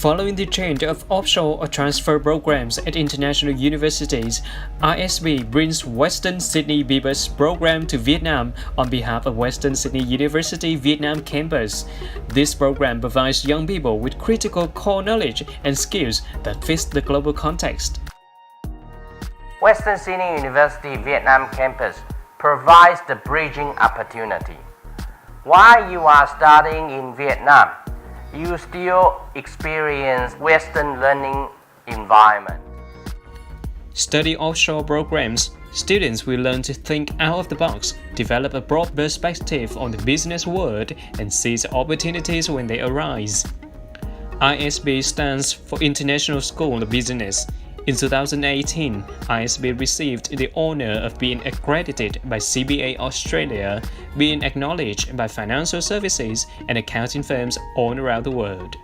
Following the trend of offshore or transfer programs at international universities, ISB brings Western Sydney BBUS program to Vietnam on behalf of Western Sydney University Vietnam campus. This program provides young people with critical core knowledge and skills that fit the global context. Western Sydney University Vietnam campus provides the bridging opportunity. While you are studying in Vietnam, you still experience Western learning environment. Study offshore programs, students will learn to think out of the box, develop a broad perspective on the business world, and seize opportunities when they arise. ISB stands for International School of Business. In 2018, ISB received the honor of being accredited by CBA Australia, being acknowledged by financial services and accounting firms all around the world.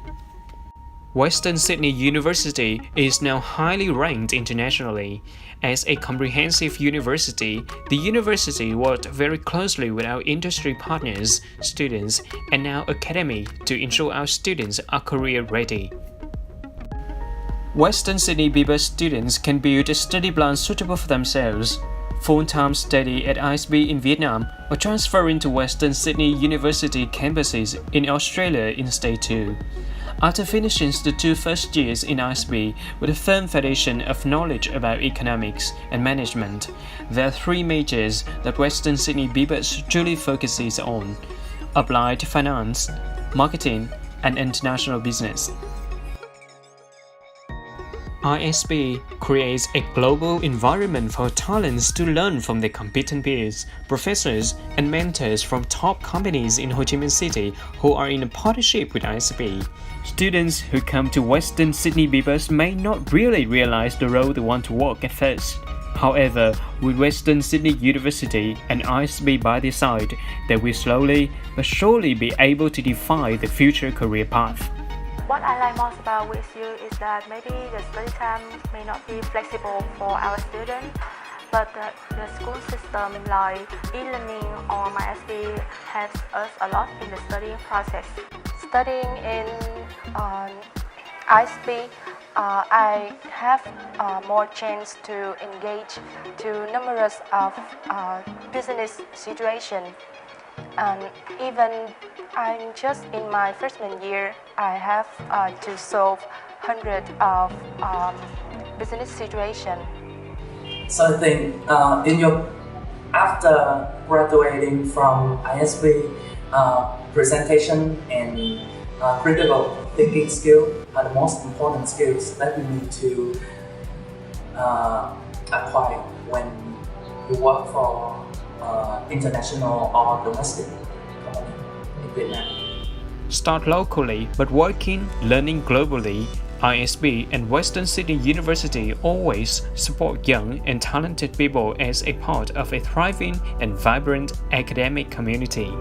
Western Sydney University is now highly ranked internationally. As a comprehensive university, the university worked very closely with our industry partners, students, and our academy to ensure our students are career ready. Western Sydney BBUS students can build a study plan suitable for themselves, full-time study at ISB in Vietnam, or transfer into Western Sydney University campuses in Australia in Stage 2. After finishing the 2 first years in ISB with a firm foundation of knowledge about economics and management, there are 3 majors that Western Sydney BBUS truly focuses on: applied finance, marketing, and international business. ISB creates a global environment for talents to learn from their competent peers, professors, and mentors from top companies in Ho Chi Minh City who are in a partnership with ISB. Students who come to Western Sydney BBUS may not really realize the role they want to walk at first. However, with Western Sydney University and ISB by their side, they will slowly but surely be able to define the future career path. What I like most about WSU is that maybe the study time may not be flexible for our students, but the school system like e-learning or ISB helps us a lot in the studying process. Studying in ISB, I have more chance to engage to numerous of business situations. And even I'm just in my freshman year, I have to solve hundreds of business situations. So I think after graduating from ISB, presentation and critical thinking skill are the most important skills that we need to acquire when you work for international or domestic company in Vietnam. Start locally but working, learning globally. ISB and Western Sydney University always support young and talented people as a part of a thriving and vibrant academic community.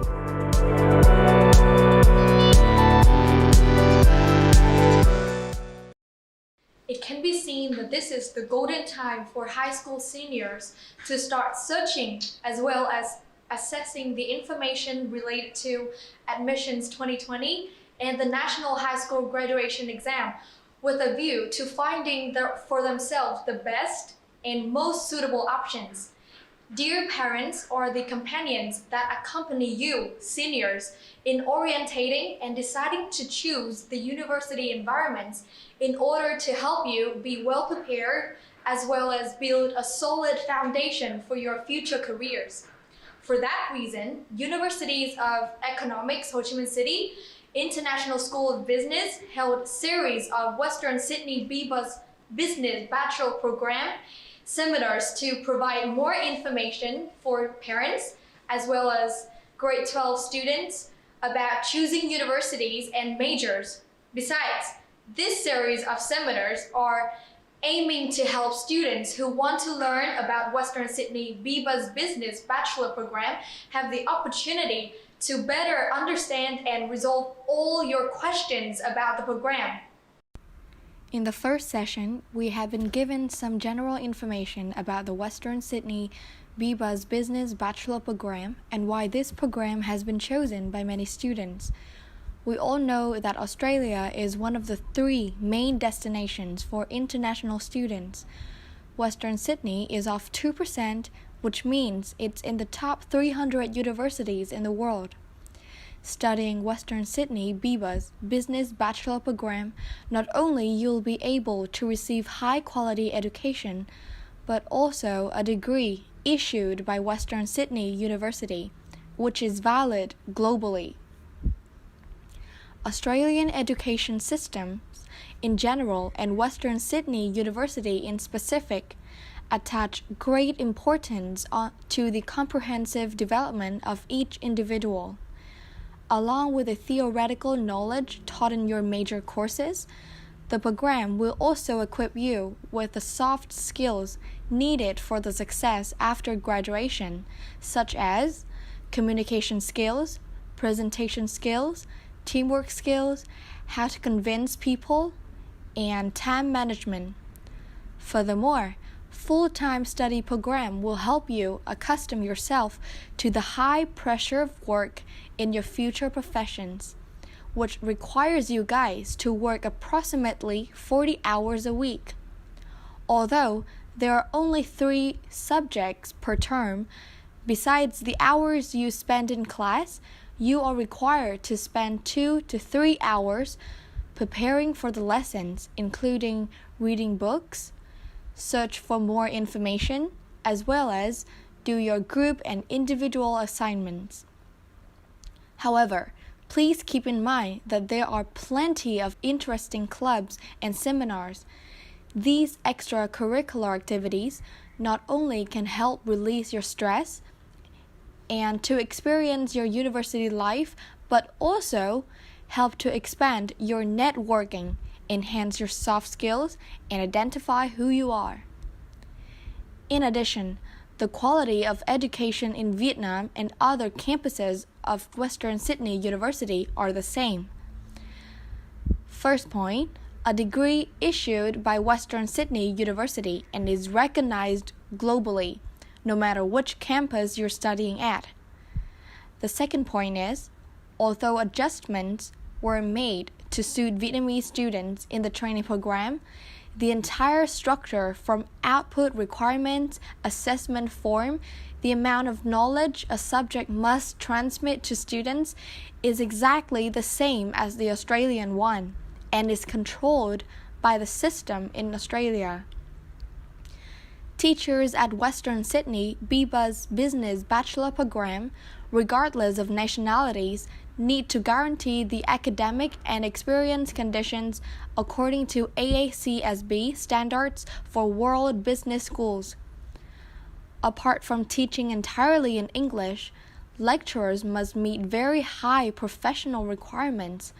It can be seen that this is the golden time for high school seniors to start searching as well as assessing the information related to admissions 2020 and the National High School Graduation Exam with a view to finding for themselves the best and most suitable options. Dear parents or the companions that accompany you, seniors, in orientating and deciding to choose the university environments in order to help you be well prepared as well as build a solid foundation for your future careers. For that reason, universities of Economics Ho Chi Minh City, International School of Business held a series of Western Sydney BBUS Business Bachelor Program seminars to provide more information for parents as well as grade 12 students about choosing universities and majors. Besides, this series of seminars are aiming to help students who want to learn about Western Sydney BBUS Business Bachelor Program have the opportunity to better understand and resolve all your questions about the program. In the first session, we have been given some general information about the Western Sydney BBUS Business Bachelor Program and why this program has been chosen by many students. We all know that Australia is one of the 3 main destinations for international students. Western Sydney is off 2%, which means it's in the top 300 universities in the world. Studying Western Sydney BBUS Business Bachelor Program, not only you'll be able to receive high-quality education, but also a degree issued by Western Sydney University, which is valid globally. Australian education systems in general and Western Sydney University in specific attach great importance to the comprehensive development of each individual. Along with the theoretical knowledge taught in your major courses, the program will also equip you with the soft skills needed for the success after graduation, such as communication skills, presentation skills, teamwork skills, how to convince people, and time management. Furthermore, full-time study program will help you accustom yourself to the high pressure of work in your future professions, which requires you guys to work approximately 40 hours a week. Although there are only 3 subjects per term, besides the hours you spend in class, you are required to spend 2 to 3 hours preparing for the lessons, including reading books, search for more information, as well as do your group and individual assignments. However, please keep in mind that there are plenty of interesting clubs and seminars. These extracurricular activities not only can help release your stress and to experience your university life, but also help to expand your networking, enhance your soft skills, and identify who you are. In addition, the quality of education in Vietnam and other campuses of Western Sydney University are the same. First point, a degree issued by Western Sydney University and is recognized globally, no matter which campus you're studying at. The second point is, although adjustments were made to suit Vietnamese students in the training program, the entire structure from output requirements, assessment form, the amount of knowledge a subject must transmit to students is exactly the same as the Australian one and is controlled by the system in Australia. Teachers at Western Sydney BBUS Business Bachelor Program, regardless of nationalities, need to guarantee the academic and experience conditions according to AACSB standards for world business schools. Apart from teaching entirely in English, lecturers must meet very high professional requirements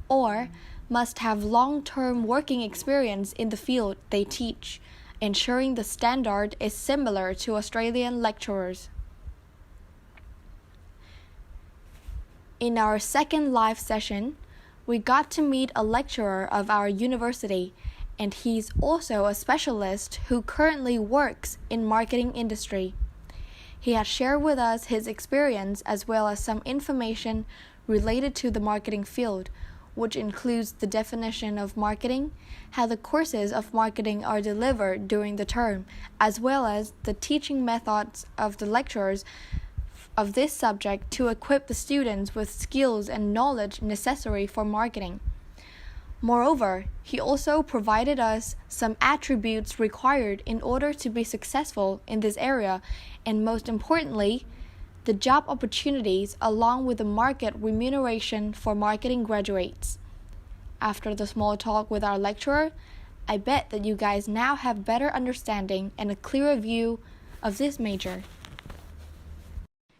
or must have long-term working experience in the field they teach, ensuring the standard is similar to Australian lecturers. In our second live session, we got to meet a lecturer of our university, and he's also a specialist who currently works in marketing industry. He has shared with us his experience as well as some information related to the marketing field, which includes the definition of marketing, how the courses of marketing are delivered during the term, as well as the teaching methods of the lecturers of this subject to equip the students with skills and knowledge necessary for marketing. Moreover, he also provided us some attributes required in order to be successful in this area, and most importantly, the job opportunities along with the market remuneration for marketing graduates. After the small talk with our lecturer, I bet that you guys now have better understanding and a clearer view of this major.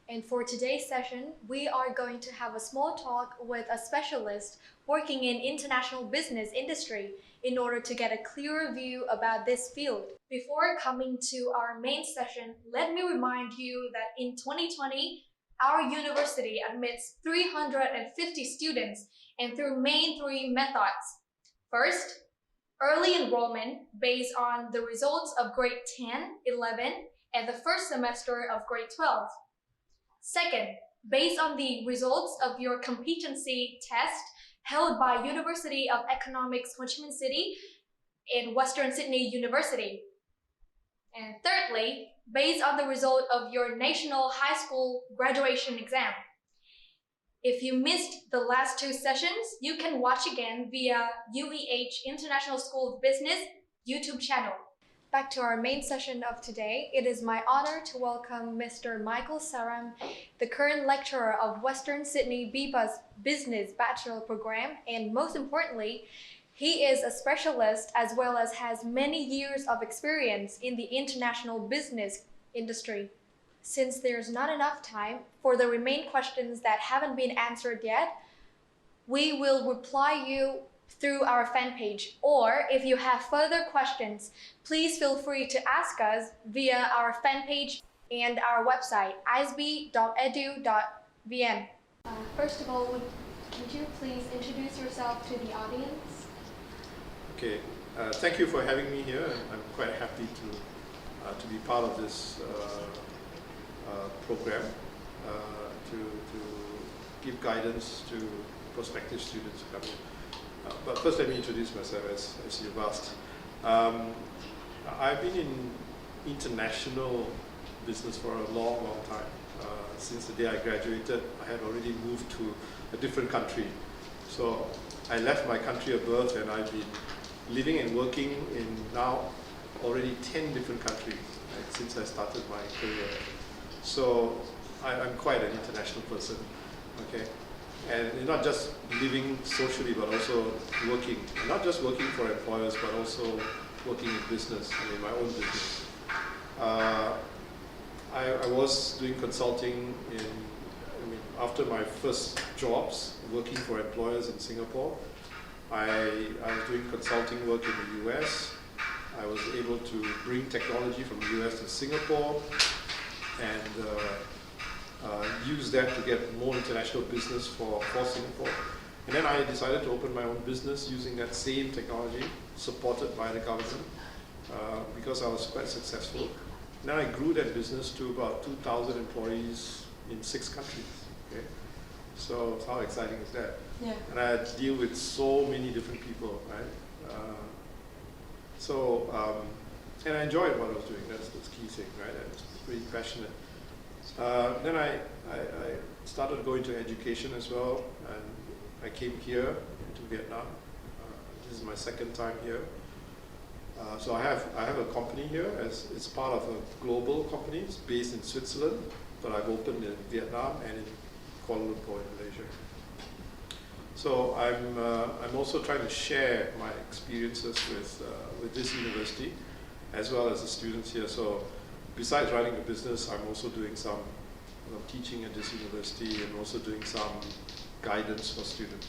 And for today's session, we are going to have a small talk with a specialist working in international business industry in order to get a clearer view about this field. Before coming to our main session, let me remind you that in 2020, our university admits 350 students and through main 3 methods. First, early enrollment based on the results of grade 10, 11, and the first semester of grade 12. Second, based on the results of your competency test held by University of Economics Ho Chi Minh City and Western Sydney University. And thirdly, based on the result of your national high school graduation exam. If you missed the last two sessions, you can watch again via UEH International School of Business YouTube channel. Back to our main session of today, it is my honor to welcome Mr. Michael Saram, the current lecturer of Western Sydney BBUS Business Bachelor Program, and most importantly, he is a specialist as well as has many years of experience in the international business industry. Since there's not enough time for the remaining questions that haven't been answered yet, we will reply you through our fan page, or if you have further questions, please feel free to ask us via our fan page and our website, isb.edu.vn. First of all, could you please introduce yourself to the audience? Okay, thank you for having me here. I'm quite happy to be part of this program to give guidance to prospective students coming. But first, let me introduce myself as you've asked. I've been in international business for a long, long time. Since the day I graduated, I had already moved to a different country. So I left my country of birth, and I've been living and working in now already 10 different countries, right, since I started my career. So I'm quite an international person, okay? And not just living socially, but also working. And not just working for employers, but also working in business, in my own business. I was doing consulting after my first jobs, working for employers in Singapore. I was doing consulting work in the US. I was able to bring technology from the US to Singapore and use that to get more international business for Singapore. And then I decided to open my own business using that same technology supported by the government because I was quite successful. And then I grew that business to about 2,000 employees in 6 countries. Okay? So how exciting is that? Yeah. And I had to deal with so many different people, right? And I enjoyed what I was doing. That's the key thing, right? I was pretty passionate. Then I started going to education as well, and I came here to Vietnam. This is my second time here. So I have a company here. It's part of a global company. It's based in Switzerland, but I've opened in Vietnam and in Kuala Lumpur, in Malaysia. So I'm also trying to share my experiences with this university, as well as the students here. So besides running a business, I'm also doing some teaching at this university and also doing some guidance for students.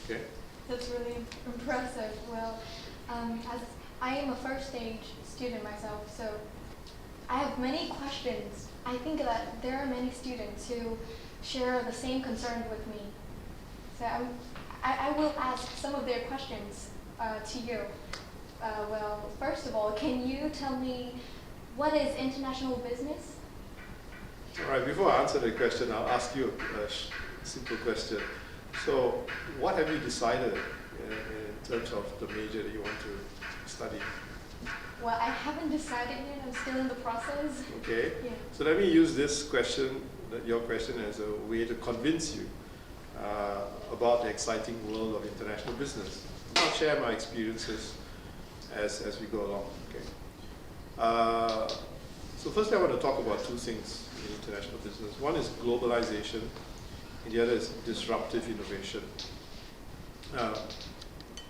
Okay? That's really impressive. Well, as I am a first stage student myself, so I have many questions. I think that there are many students who share the same concern with me. So I will ask some of their questions to you. Well, first of all, can you tell me what is international business? All right, before I answer the question, I'll ask you a simple question. So what have you decided in terms of the major that you want to study? Well, I haven't decided yet. I'm still in the process. Okay. Yeah. So let me use this question, your question, as a way to convince you about the exciting world of international business. I'll share my experiences as we go along. Okay. So firstly, I want to talk about 2 things in international business. One is globalization, and the other is disruptive innovation.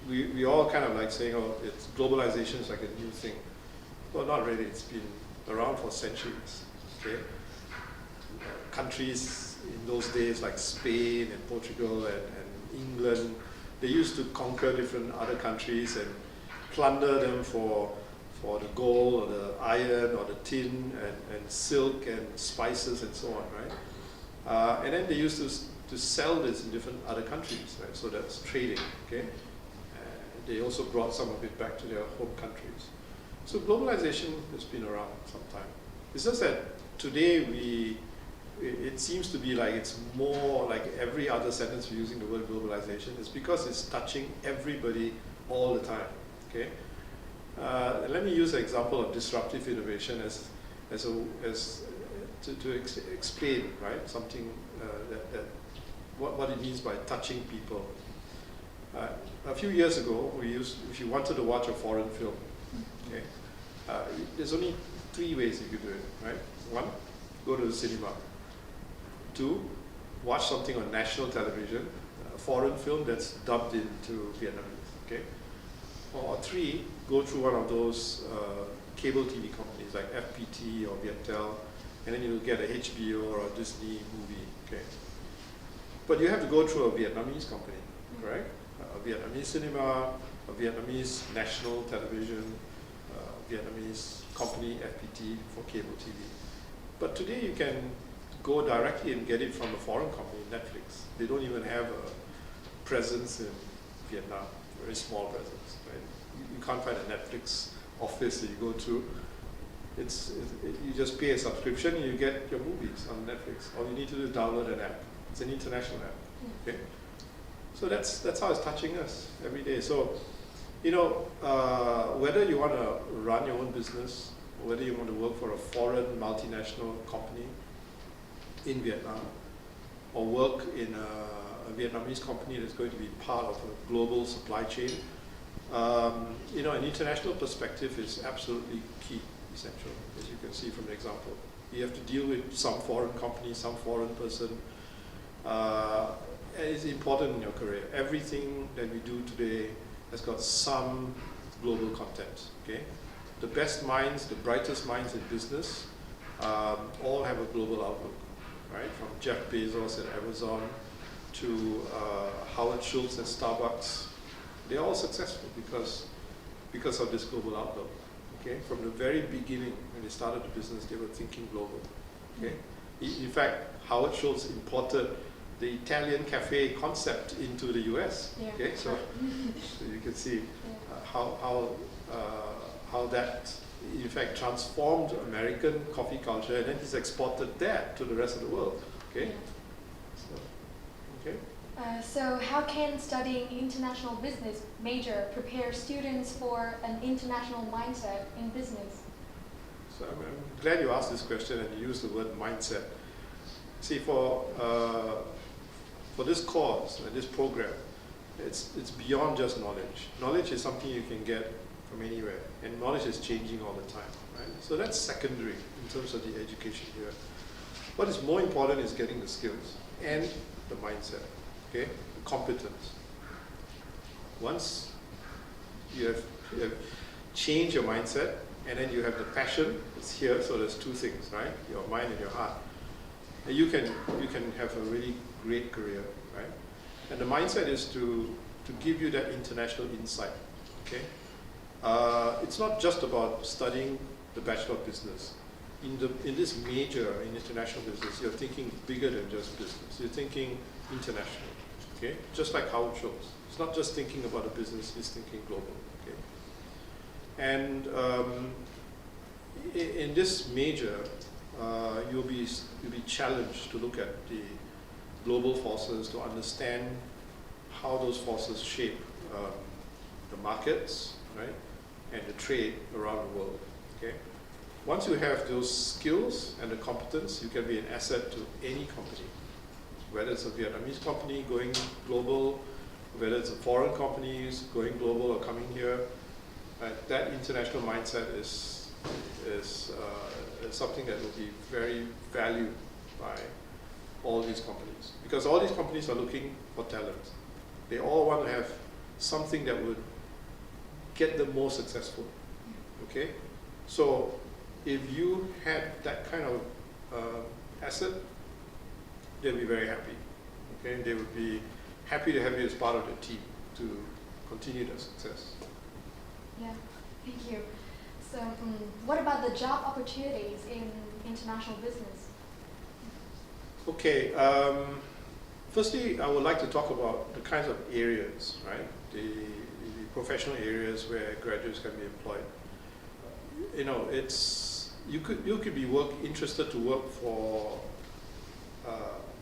We all kind of like saying, oh, it's globalization is like a new thing. Well, not really. It's been around for centuries. Okay, countries in those days like Spain and Portugal and England, they used to conquer different other countries and plunder them for the gold or the iron or the tin and silk and spices and so on, right? And then they used to sell this in different other countries, right? So that's trading, okay? They also brought some of it back to their home countries. So globalization has been around some time. It's just that today we it seems to be like it's more like every other sentence we're using the word globalization. It's because it's touching everybody all the time. Okay. Let me use an example of disruptive innovation to explain, right, something what it means by touching people. A few years ago, if you wanted to watch a foreign film, okay, there's only 3 ways you could do it, right? 1, go to the cinema. 2, watch something on national television, a foreign film that's dubbed into Vietnamese, okay? Or 3, go through one of those cable TV companies like FPT or Viettel, and then you'll get a HBO or a Disney movie, okay? But you have to go through a Vietnamese company, correct? A Vietnamese cinema, a Vietnamese national television, Vietnamese company, FPT, for cable TV. But today you can go directly and get it from a foreign company, Netflix. They don't even have a presence in Vietnam, very small presence, right? You can't find a Netflix office that you go to. You just pay a subscription and you get your movies on Netflix. All you need to do is download an app. It's an international app, okay? So that's how it's touching us every day. So, you know, whether you want to run your own business, whether you want to work for a foreign multinational company in Vietnam, or work in a Vietnamese company that's going to be part of a global supply chain, you know, an international perspective is absolutely key, essential, as you can see from the example. You have to deal with some foreign company, some foreign person. It's important in your career. Everything that we do today has got some global content, okay? The best minds, the brightest minds in business, all have a global outlook, right? From Jeff Bezos at Amazon to Howard Schultz at Starbucks. They're all successful because of this global outlook, okay? From the very beginning, when they started the business, they were thinking global, okay? In fact, Howard Schultz imported the Italian cafe concept into the US. Yeah. Okay, so you can see how that in fact transformed American coffee culture, and then he's exported that to the rest of the world. Okay, so how can studying international business major prepare students for an international mindset in business? So I'm glad you asked this question and you used the word mindset. See, for this course and this program, it's beyond just knowledge. Knowledge is something you can get from anywhere, and knowledge is changing all the time, right? So that's secondary in terms of the education here. What is more important is getting the skills and the mindset, okay? The competence. Once you have changed your mindset, and then you have the passion, it's here, so there's 2 things, right? Your mind and your heart. And you can have a really great career, right? And the mindset is to give you that international insight, okay? It's not just about studying the Bachelor of Business. In this major in international business, you're thinking bigger than just business. You're thinking international, okay? Just like Howard Schultz. It's not just thinking about a business, he's thinking global, okay? And in this major, you'll be challenged to look at the global forces, to understand how those forces shape the markets, right, and the trade around the world, okay? Once you have those skills and the competence, you can be an asset to any company, whether it's a Vietnamese company going global, whether it's a foreign companies going global or coming here. Right? That international mindset is something that will be very valued by all these companies, because all these companies are looking for talent. They all want to have something that would get them more successful, okay? So if you had that kind of asset, they'll be very happy, okay? They would be happy to have you as part of the team to continue their success. Yeah, thank you. So what about the job opportunities in international business? Okay, firstly, I would like to talk about the kinds of areas, right? The professional areas where graduates can be employed. You know, you could be interested to work for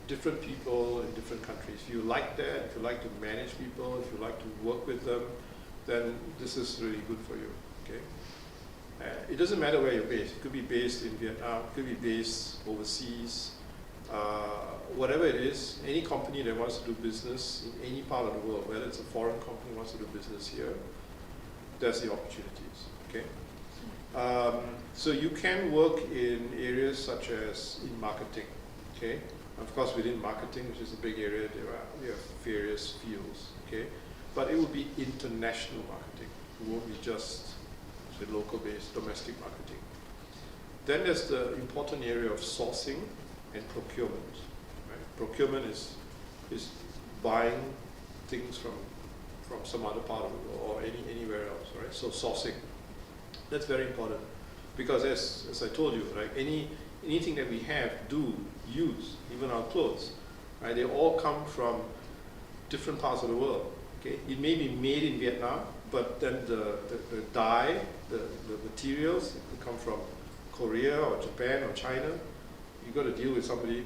different people in different countries. If you like that, if you like to manage people, if you like to work with them, then this is really good for you. Okay. It doesn't matter where you're based. It could be based in Vietnam, it could be based overseas, whatever it is. Any company that wants to do business in any part of the world, whether it's a foreign company wants to do business here, there's the opportunities. Okay. So you can work in areas such as in marketing. Okay. Of course, within marketing, which is a big area, we have various fields. Okay. But it will be international marketing. It won't be just local-based domestic marketing. Then there's the important area of sourcing and procurement. Right? Procurement is buying things from some other part of the world or anywhere else. Right? So sourcing, that's very important because as I told you, right, anything that we have, use, even our clothes, right, they all come from different parts of the world. Okay? It may be made in Vietnam, but then the dye, the materials come from Korea or Japan or China. You've got to deal with somebody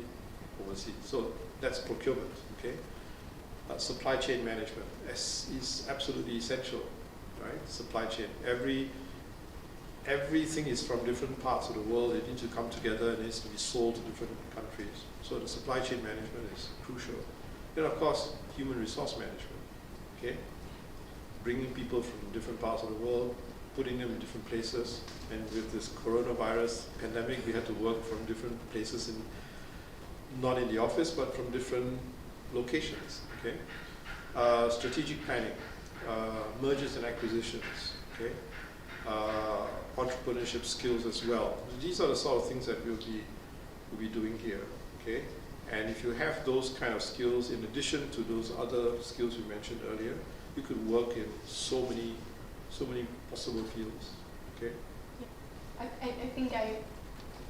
overseas. So that's procurement. Okay? Supply chain management is absolutely essential. Right? Supply chain. Everything is from different parts of the world. It needs to come together and it needs to be sold to different countries. So the supply chain management is crucial. Then of course, human resource management. Okay? Bringing people from different parts of the world, putting them in different places. And with this coronavirus pandemic, we had to work from different places, not in the office, but from different locations. Okay? Strategic planning, mergers and acquisitions. Okay? Entrepreneurship skills as well. These are the sort of things that we'll be doing here. Okay? And if you have those kind of skills, in addition to those other skills we mentioned earlier, you could work in so many possible fields. Okay? Yeah. I think I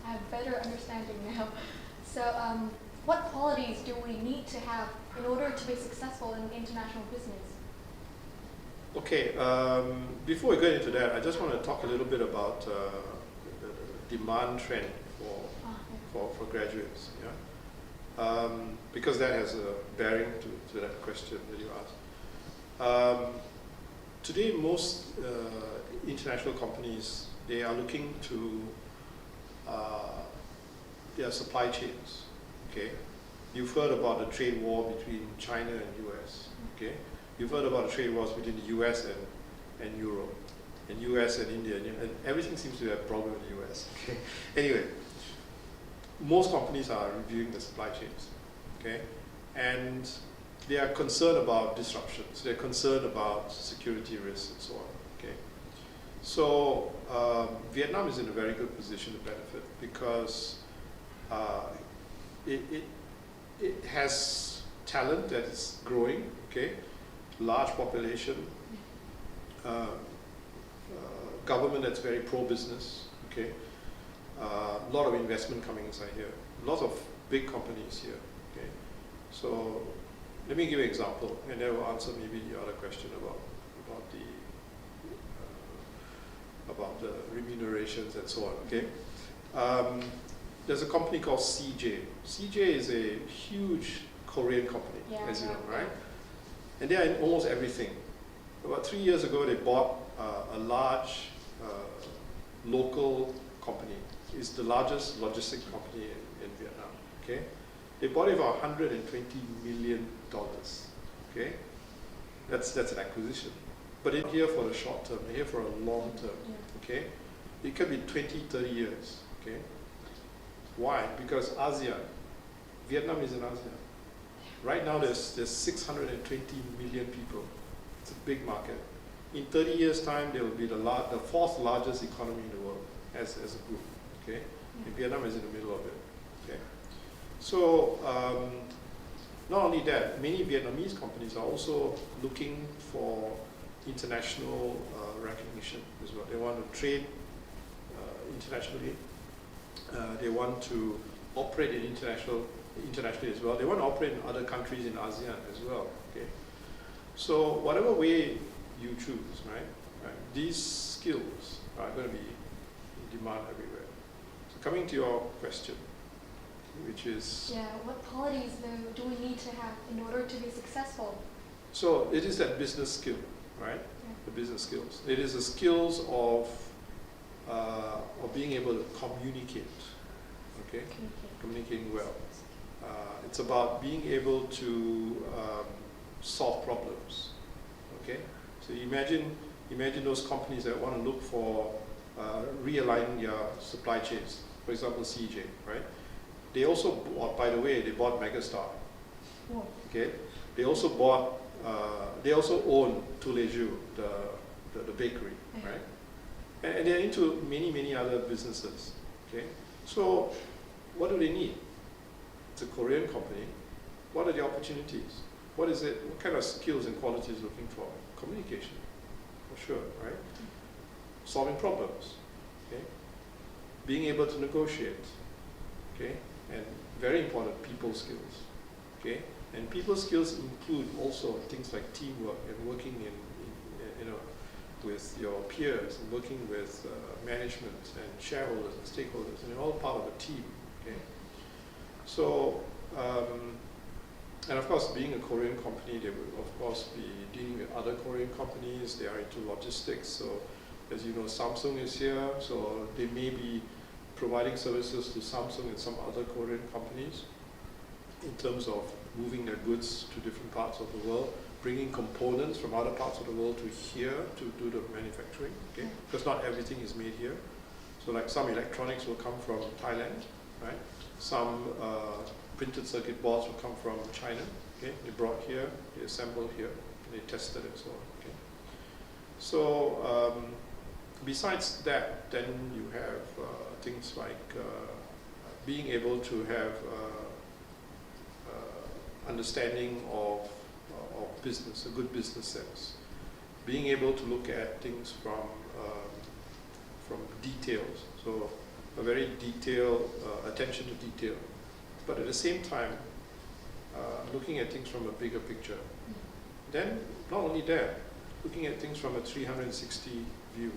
have better understanding now. So, what qualities do we need to have in order to be successful in international business? Okay. Before we get into that, I just want to talk a little bit about the demand trend for graduates. Yeah. Because that has a bearing to that question that you asked. Today, most international companies, they are looking to their supply chains. Okay, you've heard about the trade war between China and US. Okay, you've heard about the trade wars between the US and Europe, and US and India, and everything seems to have a problem in the US. Okay, anyway. Most companies are reviewing the supply chains, okay, and they are concerned about disruptions. They're concerned about security risks and so on. Okay, so Vietnam is in a very good position to benefit because it has talent that is growing. Okay, large population, government that's very pro-business. Okay. A lot of investment coming inside here. Lots of big companies here. Okay, so let me give you an example, and that will answer maybe the other question about the remunerations and so on. Okay, there's a company called CJ. CJ is a huge Korean company, as you know, right? And they are in almost everything. About 3 years ago, they bought a large local company. It's the largest logistics company in Vietnam. Okay, they bought it for $120 million. Okay, that's an acquisition. But they're here for the short term. They're here for a long term. Okay, it can be 20, 30 years. Okay, why? Because ASEAN, Vietnam is in ASEAN. Right now, there's 620 million people. It's a big market. In 30 years' time, they will be the fourth largest economy in the world as a group. Okay, and Vietnam is in the middle of it. Okay, so not only that, many Vietnamese companies are also looking for international recognition as well. They want to trade internationally. They want to operate internationally as well. They want to operate in other countries in ASEAN as well. Okay, so whatever way you choose, right? These skills are going to be in demand everywhere. So coming to your question, which is... Yeah, what qualities though do we need to have in order to be successful? So it is that business skill, right? Yeah. The business skills. It is the skills of being able to communicate, okay? Communicating well. It's about being able to solve problems, okay? So imagine those companies that want to look for realigning their supply chains. For example, CJ, right? They also bought, by the way, they bought Megastar. Whoa. Okay. They also bought. They also own Tuleju, the bakery, right? And they're into many other businesses. Okay. So, what do they need? It's a Korean company. What are the opportunities? What is it? What kind of skills and qualities looking for? Communication, for sure, right? Solving problems, okay? Being able to negotiate, okay? And very important, people skills, okay? And people skills include also things like teamwork and working in with your peers and working with management and shareholders and stakeholders, and all part of a team, okay? So, and of course, being a Korean company, they will of course be dealing with other Korean companies. They are into logistics, so as you know, Samsung is here, so they may be providing services to Samsung and some other Korean companies in terms of moving their goods to different parts of the world, bringing components from other parts of the world to here to do the manufacturing, okay? Because not everything is made here. So like some electronics will come from Thailand, right? Some printed circuit boards will come from China, okay? They brought here, they assembled here, they tested and so on, okay? So besides that, then you have things like being able to have understanding of business, a good business sense. Being able to look at things from details, so a very detailed attention to detail, but at the same time looking at things from a bigger picture. Then not only that, looking at things from a 360 view.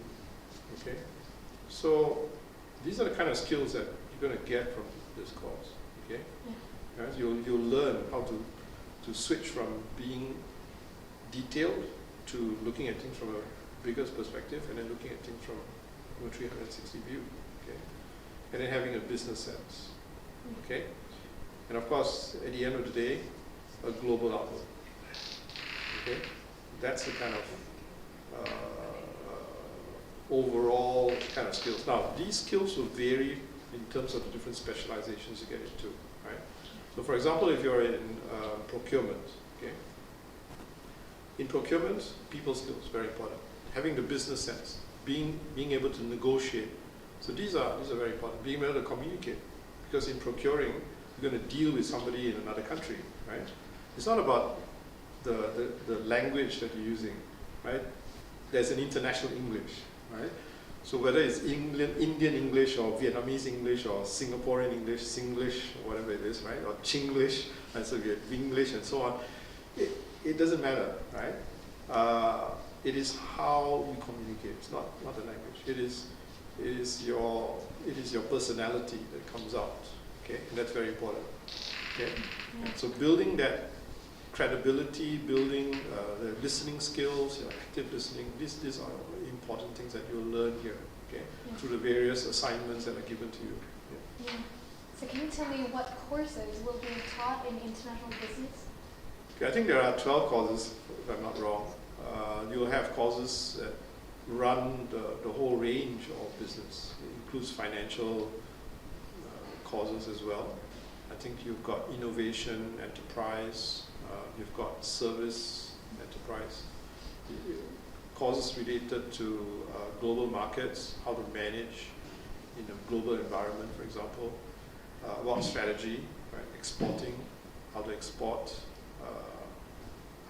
Okay, so these are the kind of skills that you're going to get from this course. Okay, right? You'll learn how to switch from being detailed to looking at things from a bigger perspective, and then looking at things from a 360 view. Okay, and then having a business sense. Okay, and of course, at the end of the day, a global outlook. Okay, that's the kind of overall kind of skills. Now, these skills will vary in terms of the different specializations you get into, right? So, for example, if you're in procurement, okay? In procurement, people skills very important. Having the business sense, being able to negotiate. So these are very important. Being able to communicate, because in procuring, you're going to deal with somebody in another country, right? It's not about the language that you're using, right? There's an international English, right? So whether it's Indian English or Vietnamese English or Singaporean English, Singlish, or whatever it is, right? Or Chinglish, and so we have English and so on. It doesn't matter, right? It is how you communicate. It's not the language. It is your personality that comes out. Okay, and that's very important. Okay, and so building that credibility, building the listening skills, active listening. These are important things that you'll learn here. Okay, through the various assignments that are given to you. Yeah. So can you tell me what courses will be taught in international business? Okay, I think there are 12 courses, if I'm not wrong. You'll have courses that run the whole range of business. It includes financial courses as well. I think you've got innovation, enterprise, you've got service, enterprise. Courses related to global markets, how to manage in a global environment, for example. About strategy, right? Exporting, how to export,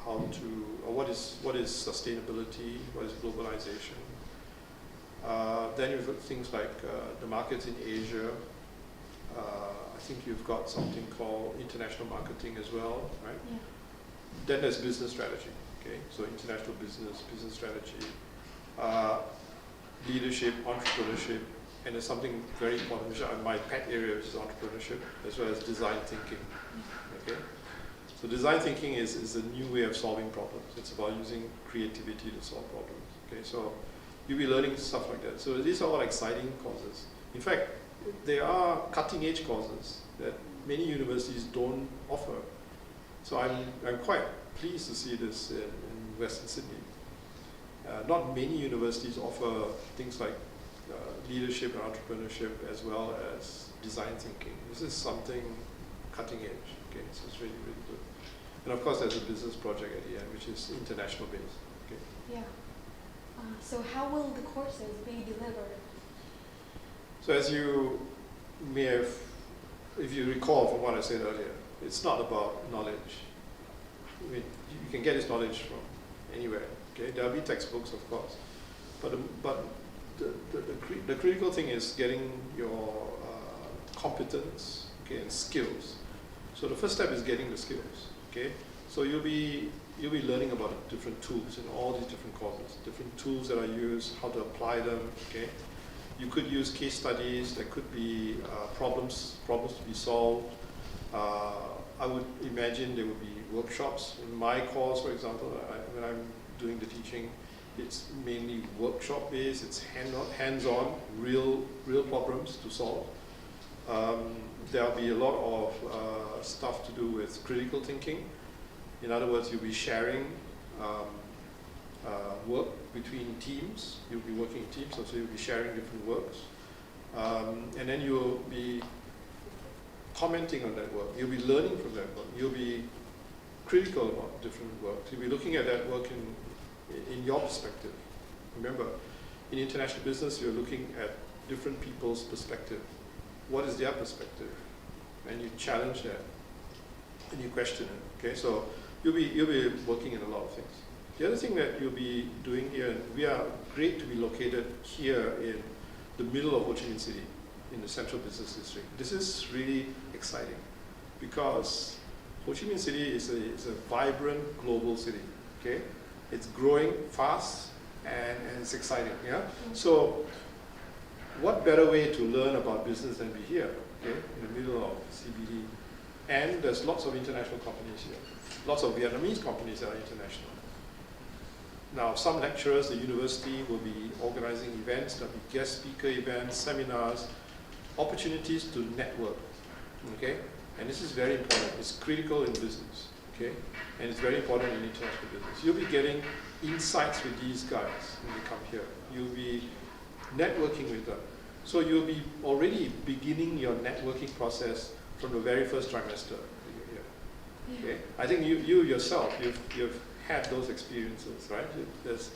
what is sustainability, what is globalization. Then you've got things like the markets in Asia. I think you've got something called international marketing as well, right? Yeah. Then there's business strategy, okay? So international business strategy, leadership, entrepreneurship, And there's something very important, which is my pet area, which is entrepreneurship, as well as design thinking. Okay? So design thinking is a new way of solving problems. It's about using creativity to solve problems. Okay? So you'll be learning stuff like that. So these are all exciting courses. In fact, there are cutting-edge courses that many universities don't offer. So I'm quite pleased to see this in Western Sydney. Not many universities offer things like leadership and entrepreneurship as well as design thinking. This is something cutting edge. Okay, so it's really, really good. And of course, there's a business project at the end, which is international based. Okay. Yeah. So how will the courses be delivered? So as you may have, if you recall from what I said earlier, it's not about knowledge. I mean, you can get this knowledge from anywhere. Okay, there'll be textbooks, of course, but the critical thing is getting your competence, okay, and skills. So the first step is getting the skills. Okay, so you'll be learning about different tools in all these different courses, different tools that are used, how to apply them. Okay, you could use case studies. There could be problems to be solved. I would imagine there would be workshops. In my course, for example, when I'm doing the teaching, it's mainly workshop based. It's hands-on, real problems to solve. There'll be a lot of stuff to do with critical thinking. In other words, you'll be sharing work between teams. You'll be working in teams, so you'll be sharing different works. And then you'll be commenting on that work. You'll be learning from that work. You'll be critical about different works. You'll be looking at that work in your perspective. Remember, in international business, you're looking at different people's perspective. What is their perspective? And you challenge that, and you question it. Okay, so you'll be working in a lot of things. The other thing that you'll be doing here, and we are great to be located here in the middle of Ho Chi Minh City, in the central business district. This is really exciting because Ho Chi Minh City is a vibrant global city. Okay, it's growing fast and it's exciting. Yeah. So, what better way to learn about business than be here? Okay, in the middle of CBD, and there's lots of international companies here. Lots of Vietnamese companies that are international. Now, some lecturers, the university will be organizing events. There'll be guest speaker events, seminars, opportunities to network. Okay, and this is very important. It's critical in business. Okay, and it's very important in international business. You'll be getting insights with these guys when they come here. You'll be networking with them. So you'll be already beginning your networking process from the very first trimester that you're here. Yeah. Okay, I think you yourself, you've had those experiences, right? There's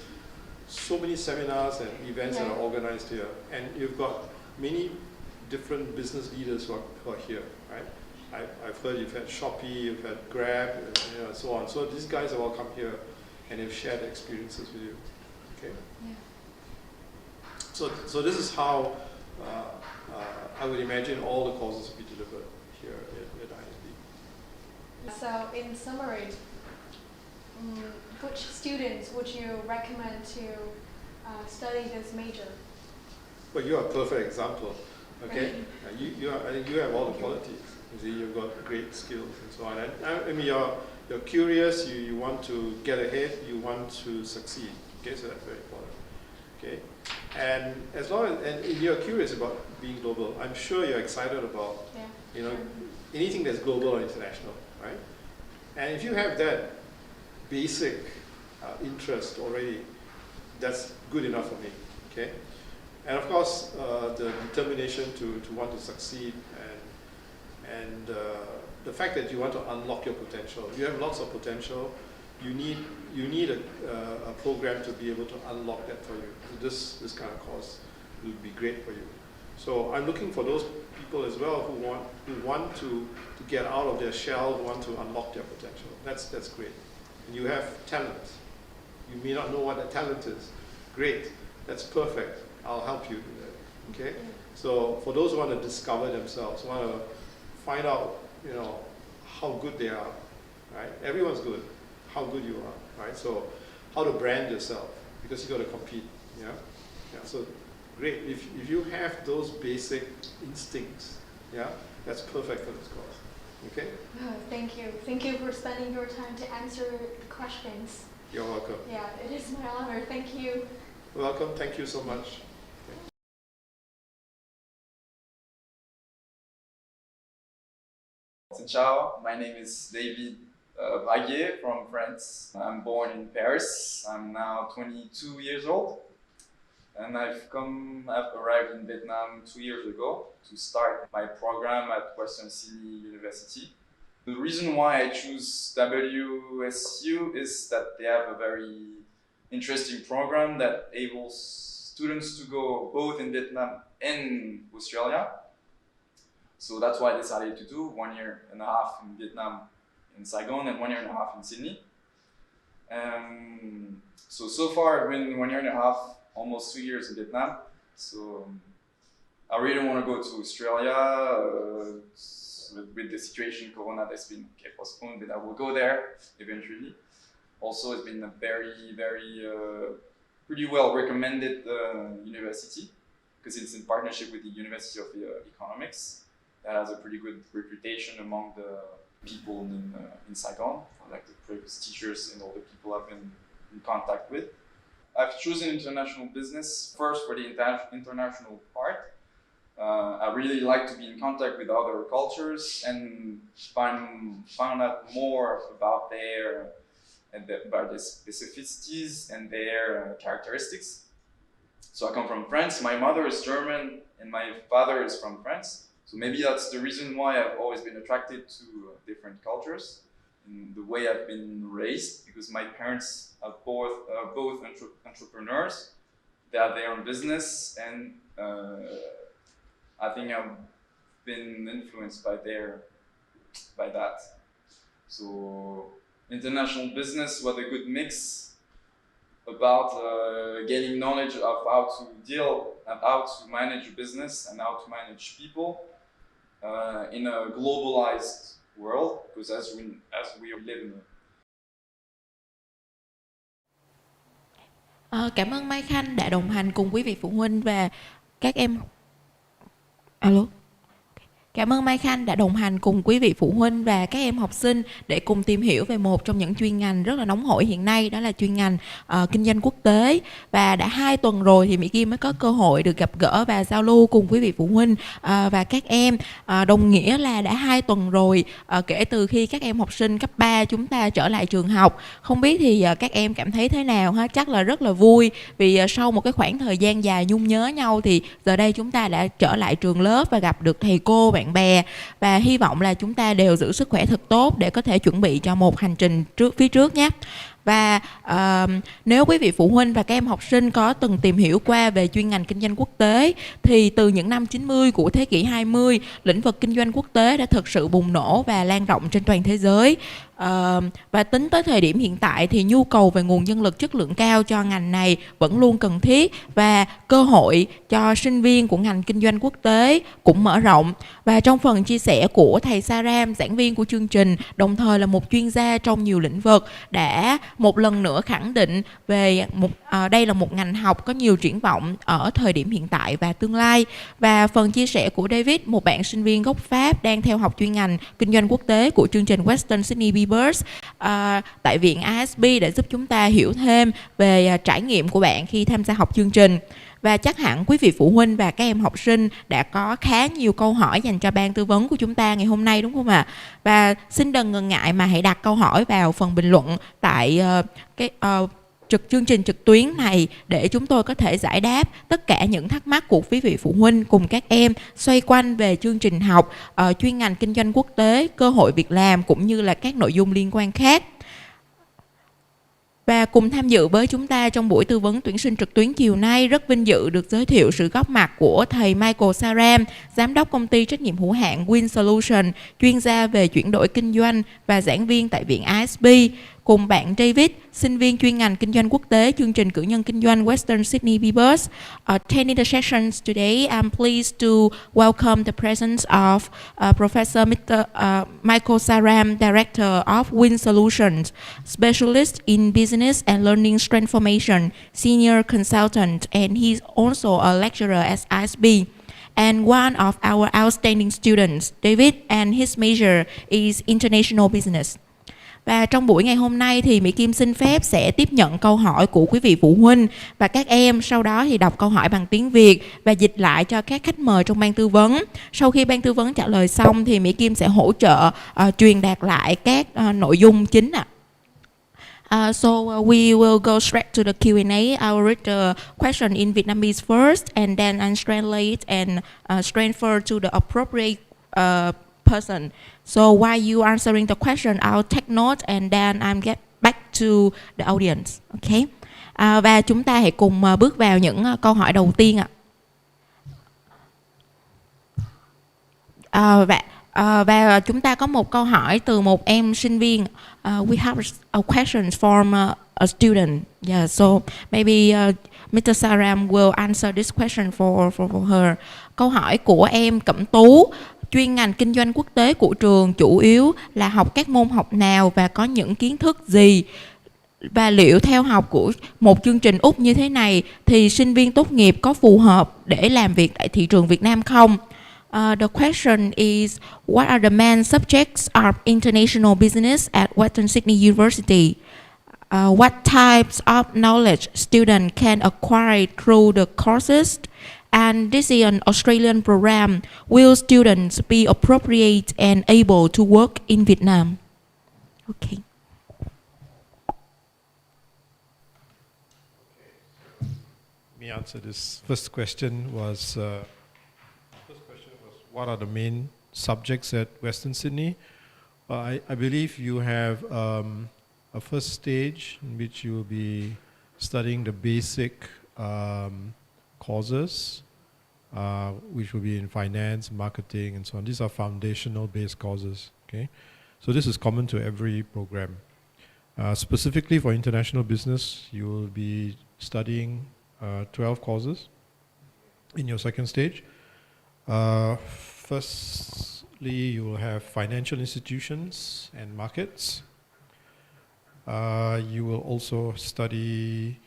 so many seminars and events that are organized here, and you've got many different business leaders who are here, right? I've heard you've had Shopee, you've had Grab, and so on. So these guys have all come here and have shared experiences with you. Okay. Yeah. So this is how I would imagine all the courses will be delivered here at ISB. So in summary, which students would you recommend to study this major? Well, you are a perfect example. Okay, I think you have all the qualities. You see, you've got great skills and so on. I mean, you're curious. You want to get ahead. You want to succeed. Okay, so that's very important. Okay, and as long as and you're curious about being global, I'm sure you're excited about anything that's global or international, right? And if you have that basic interest already, that's good enough for me. Okay. And of course, the determination to want to succeed and the fact that you want to unlock your potential. You have lots of potential. You need a program to be able to unlock that for you. So this kind of course will be great for you. So I'm looking for those people as well who want to get out of their shell, who want to unlock their potential. That's great. And you have talent. You may not know what that talent is. Great. That's perfect. I'll help you do that. Okay? So for those who want to discover themselves, want to find out, how good they are, right? Everyone's good. How good you are, right? So how to brand yourself, because you got to compete. Yeah. So great. If you have those basic instincts, yeah, that's perfect for this course. Okay? Thank you. Thank you for spending your time to answer the questions. You're welcome. Yeah, it is my honor. Thank you. Welcome. Thank you so much. Xin chào, my name is David Baguier from France. I'm born in Paris. I'm now 22 years old. And I've arrived in Vietnam 2 years ago to start my program at Western Sydney University. The reason why I choose WSU is that they have a very interesting program that enables students to go both in Vietnam and Australia. So that's why I decided to do 1.5 years in Vietnam, in Saigon, and 1.5 years in Sydney. So far I've been 1.5 years, almost 2 years in Vietnam. So I really want to go to Australia. With the situation Corona that's been postponed, but I will go there eventually. Also, it's been a very, very pretty well recommended university because it's in partnership with the University of Economics. That has a pretty good reputation among the people in Saigon, like the previous teachers and all the people I've been in contact with. I've chosen international business first for the international part. I really like to be in contact with other cultures and find out more about their specificities and their characteristics. So I come from France. My mother is German and my father is from France. So maybe that's the reason why I've always been attracted to different cultures in the way I've been raised, because my parents are both entrepreneurs. They have their own business, and I think I've been influenced by that. So international business was a good mix about gaining knowledge of how to deal and how to manage a business and how to manage people in a globalized world, because as we live in Cảm ơn Mai Khanh đã đồng hành cùng quý vị phụ huynh và các em. Alo. Cảm ơn Mai Khanh đã đồng hành cùng quý vị phụ huynh và các em học sinh để cùng tìm hiểu về một trong những chuyên ngành rất là nóng hổi hiện nay, đó là chuyên ngành kinh doanh quốc tế. Và đã 2 tuần rồi thì Mỹ Kim mới có cơ hội được gặp gỡ và giao lưu cùng quý vị phụ huynh và các em. Đồng nghĩa là đã 2 tuần rồi kể từ khi các em học sinh cấp 3 chúng ta trở lại trường học. Không biết thì các em cảm thấy thế nào ha? Chắc là rất là vui, vì sau một cái khoảng thời gian dài nhung nhớ nhau thì giờ đây chúng ta đã trở lại trường lớp và gặp được thầy cô, bạn bè, và hy vọng là chúng ta đều giữ sức khỏe thật tốt để có thể chuẩn bị cho một hành trình phía trước nhé. Và nếu quý vị phụ huynh và các em học sinh có từng tìm hiểu qua về chuyên ngành kinh doanh quốc tế thì từ những năm 90 của thế kỷ 20, lĩnh vực kinh doanh quốc tế đã thực sự bùng nổ và lan rộng trên toàn thế giới. Và tính tới thời điểm hiện tại thì nhu cầu về nguồn nhân lực chất lượng cao cho ngành này vẫn luôn cần thiết, và cơ hội cho sinh viên của ngành kinh doanh quốc tế cũng mở rộng. Và trong phần chia sẻ của thầy Saram, giảng viên của chương trình, đồng thời là một chuyên gia trong nhiều lĩnh vực, đã một lần nữa khẳng định về đây là một ngành học có nhiều triển vọng ở thời điểm hiện tại và tương lai. Và phần chia sẻ của David, một bạn sinh viên gốc Pháp đang theo học chuyên ngành kinh doanh quốc tế của chương trình Western Sydney BBUS tại Viện ISB, để giúp chúng ta hiểu thêm về trải nghiệm của bạn khi tham gia học chương trình. Và chắc hẳn quý vị phụ huynh và các em học sinh đã có khá nhiều câu hỏi dành cho ban tư vấn của chúng ta ngày hôm nay, đúng không ạ? Và xin đừng ngần ngại mà hãy đặt câu hỏi vào phần bình luận tại chương trình trực tuyến này để chúng tôi có thể giải đáp tất cả những thắc mắc của quý vị phụ huynh cùng các em xoay quanh về chương trình học chuyên ngành kinh doanh quốc tế, cơ hội việc làm cũng như là các nội dung liên quan khác. Và cùng tham dự với chúng ta trong buổi tư vấn tuyển sinh trực tuyến chiều nay, rất vinh dự được giới thiệu sự góp mặt của thầy Michael Saram, giám đốc công ty trách nhiệm hữu hạn Win Solution, chuyên gia về chuyển đổi kinh doanh và giảng viên tại Viện ISB. cùng bạn David, sinh viên chuyên ngành Kinh doanh Quốc tế, chương trình cử nhân kinh doanh Western Sydney BBUS. Attending the sessions today, I'm pleased to welcome the presence of Professor Mr. Michael Saram, Director of Win Solutions, Specialist in Business and Learning Transformation, Senior Consultant, and he's also a lecturer at ISB. And one of our outstanding students, David, and his major is International Business. Và trong buổi ngày hôm nay thì Mỹ Kim xin phép sẽ tiếp nhận câu hỏi của quý vị phụ huynh và các em, sau đó thì đọc câu hỏi bằng tiếng Việt và dịch lại cho các khách mời trong ban tư vấn. Sau khi ban tư vấn trả lời xong thì Mỹ Kim sẽ hỗ trợ truyền đạt lại các nội dung chính ạ. So we will go straight to the Q&A. I will read the question in Vietnamese first, and then I translate and transfer to the appropriate person. So while you answering the question, I'll take note and then I'm get back to the audience. Okay? Và chúng ta hãy cùng bước vào những câu hỏi đầu tiên ạ. Và chúng ta có một câu hỏi từ một em sinh viên. We have a question from a student. Yeah, so maybe Mr. Saram will answer this question for her. Câu hỏi của em Cẩm Tú. Chuyên ngành kinh doanh quốc tế của trường chủ yếu là học các môn học nào và có những kiến thức gì? Và liệu theo học của một chương trình Úc như thế này thì sinh viên tốt nghiệp có phù hợp để làm việc tại thị trường Việt Nam không? The question is, what are the main subjects of international business at Western Sydney University? What types of knowledge students can acquire through the courses? And this is an Australian program. Will students be appropriate and able to work in Vietnam? Okay. Let me answer this. First question was what are the main subjects at Western Sydney? I believe you have a first stage in which you will be studying the basic courses, which will be in finance, marketing, and so on. These are foundational based courses. Okay, so this is common to every program. Specifically for international business, you will be studying 12 courses in your second stage. Firstly, you will have financial institutions and markets. You will also study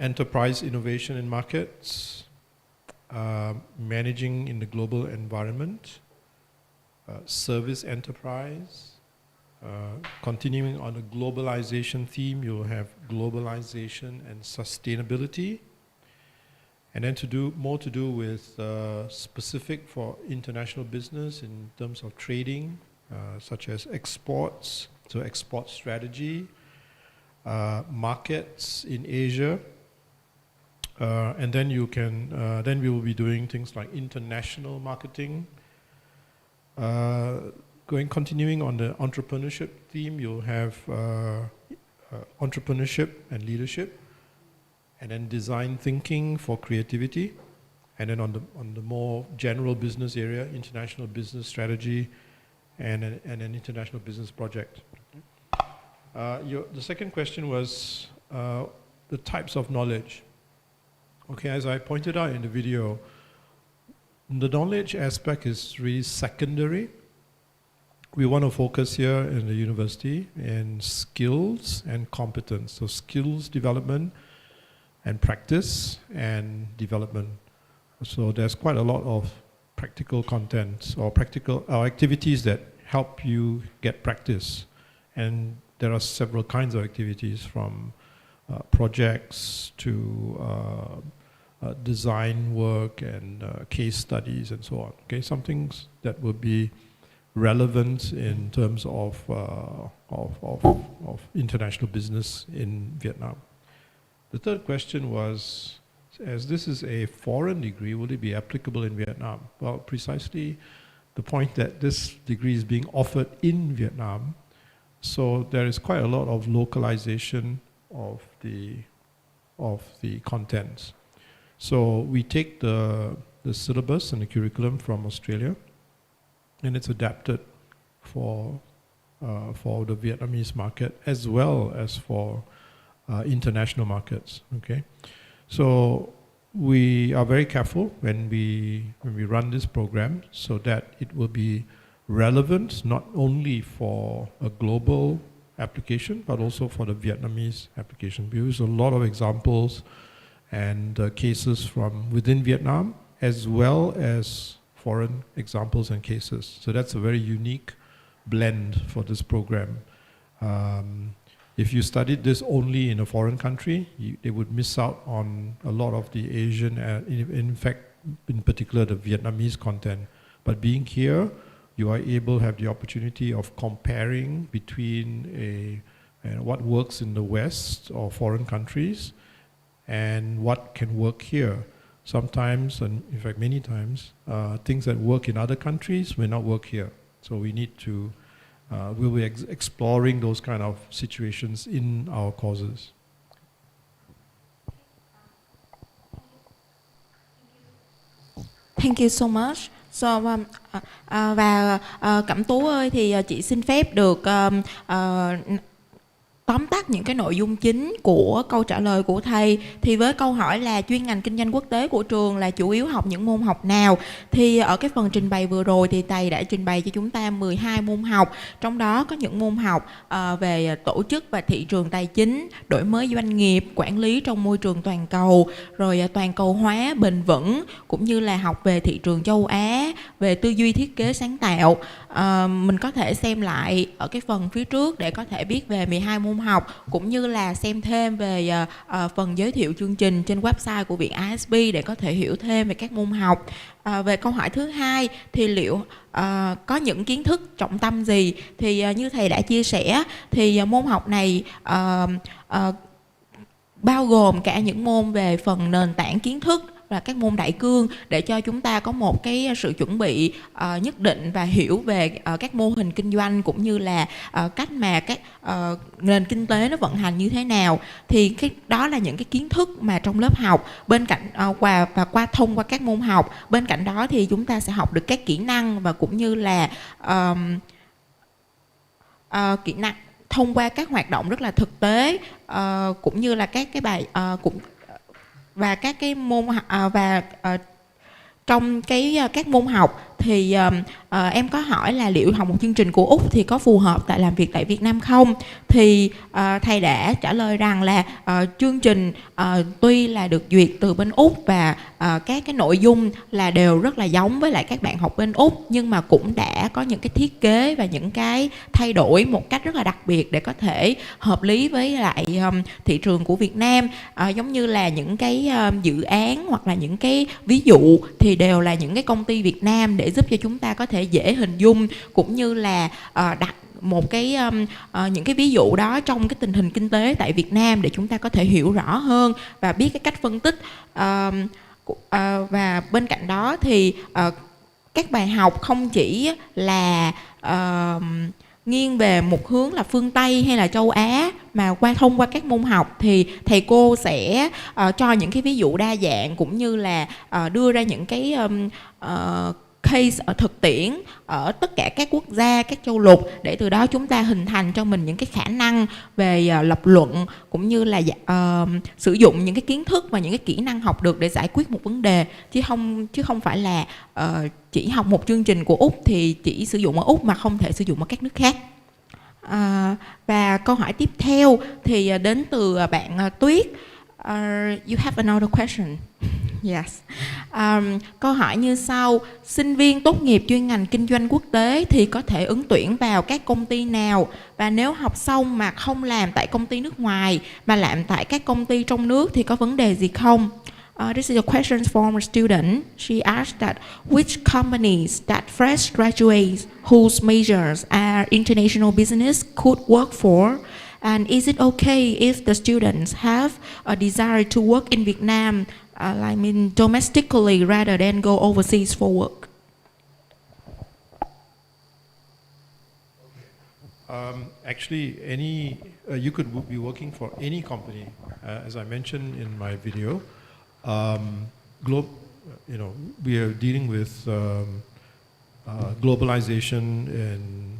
enterprise innovation in markets, managing in the global environment, service enterprise. Continuing on the globalization theme, you will have globalization and sustainability. And then more to do with specific for international business in terms of trading, such as exports, so export strategy, markets in Asia, and then you can then we will be doing things like international marketing. Continuing on the entrepreneurship theme, you'll have entrepreneurship and leadership. And then design thinking for creativity, and then on the more general business area, international business strategy, and an international business project. The second question was the types of knowledge. Okay, as I pointed out in the video, the knowledge aspect is really secondary. We want to focus here in the university in skills and competence. So skills development and practice and development. So there's quite a lot of practical content or practical activities that help you get practice. And there are several kinds of activities, from projects to design work and case studies and so on. Okay, some things that will be relevant in terms of international business in Vietnam. The third question was, as this is a foreign degree, will it be applicable in Vietnam? Well, precisely the point that this degree is being offered in Vietnam, so there is quite a lot of localization of the contents. So we take the syllabus and the curriculum from Australia, and it's adapted for for the Vietnamese market as well as for international markets. Okay, so we are very careful when we run this program so that it will be relevant not only for a global application but also for the Vietnamese application. We use a lot of examples and cases from within Vietnam as well as foreign examples and cases. So that's a very unique blend for this program. If you studied this only in a foreign country, they would miss out on a lot of the Asian, in fact, in particular the Vietnamese content. But being here, you are able to have the opportunity of comparing between what works in the West or foreign countries and what can work here. Sometimes, and in fact many times, things that work in other countries may not work here. So we need to, we'll be exploring those kind of situations in our courses. Thank you so much. So, Cẩm Tú ơi, thì chị xin phép được tóm tắt những cái nội dung chính của câu trả lời của thầy. Thì với câu hỏi là chuyên ngành kinh doanh quốc tế của trường là chủ yếu học những môn học nào, thì ở cái phần trình bày vừa rồi thì thầy đã trình bày cho chúng ta 12 môn học. Trong đó có những môn học về tổ chức và thị trường tài chính, đổi mới doanh nghiệp, quản lý trong môi trường toàn cầu, rồi toàn cầu hóa bền vững, cũng như là học về thị trường châu Á, về tư duy thiết kế sáng tạo. Mình có thể xem lại ở cái phần phía trước để có thể biết về 12 môn học, cũng như là xem thêm về phần giới thiệu chương trình trên website của Viện ISB để có thể hiểu thêm về các môn học. Về câu hỏi thứ hai thì liệu có những kiến thức trọng tâm gì, thì như thầy đã chia sẻ thì môn học này bao gồm cả những môn về phần nền tảng kiến thức và các môn đại cương để cho chúng ta có một cái sự chuẩn bị nhất định và hiểu về các mô hình kinh doanh, cũng như là cách mà các nền kinh tế nó vận hành như thế nào. Thì đó là những cái kiến thức mà trong lớp học, bên cạnh thông qua các môn học. Bên cạnh đó thì chúng ta sẽ học được các kỹ năng, và cũng như là kỹ năng thông qua các hoạt động rất là thực tế, cũng như là các cái bài và các cái môn trong các môn học thì em có hỏi là liệu học một chương trình của Úc thì có phù hợp làm việc tại Việt Nam không? Thì thầy đã trả lời rằng là chương trình tuy là được duyệt từ bên Úc và các cái nội dung là đều rất là giống với lại các bạn học bên Úc, nhưng mà cũng đã có những cái thiết kế và những cái thay đổi một cách rất là đặc biệt để có thể hợp lý với lại thị trường của Việt Nam. Giống như là những cái dự án hoặc là những cái ví dụ thì đều là những cái công ty Việt Nam để giúp cho chúng ta có thể dễ hình dung, cũng như là đặt một cái những cái ví dụ đó trong cái tình hình kinh tế tại Việt Nam để chúng ta có thể hiểu rõ hơn và biết cái cách phân tích. Và bên cạnh đó thì các bài học không chỉ là nghiêng về một hướng là phương Tây hay là châu Á, mà thông qua các môn học thì thầy cô sẽ cho những cái ví dụ đa dạng, cũng như là đưa ra những cái case ở thực tiễn ở tất cả các quốc gia, các châu lục, để từ đó chúng ta hình thành cho mình những cái khả năng về lập luận, cũng như là sử dụng những cái kiến thức và những cái kỹ năng học được để giải quyết một vấn đề, chứ không phải là chỉ học một chương trình của Úc thì chỉ sử dụng ở Úc mà không thể sử dụng ở các nước khác. Và câu hỏi tiếp theo thì đến từ bạn Tuyết. You have another question. Yes. Câu hỏi như sau: sinh viên tốt nghiệp chuyên ngành kinh doanh quốc tế thì có thể ứng tuyển vào các công ty nào? Và nếu học xong mà không làm tại công ty nước ngoài mà làm tại các công ty trong nước thì có vấn đề gì không? This is a question from a student. She asked that which companies that fresh graduates whose majors are international business could work for, and is it okay if the students have a desire to work in Vietnam, domestically rather than go overseas for work? Actually, you could be working for any company, as I mentioned in my video. We are dealing with globalization and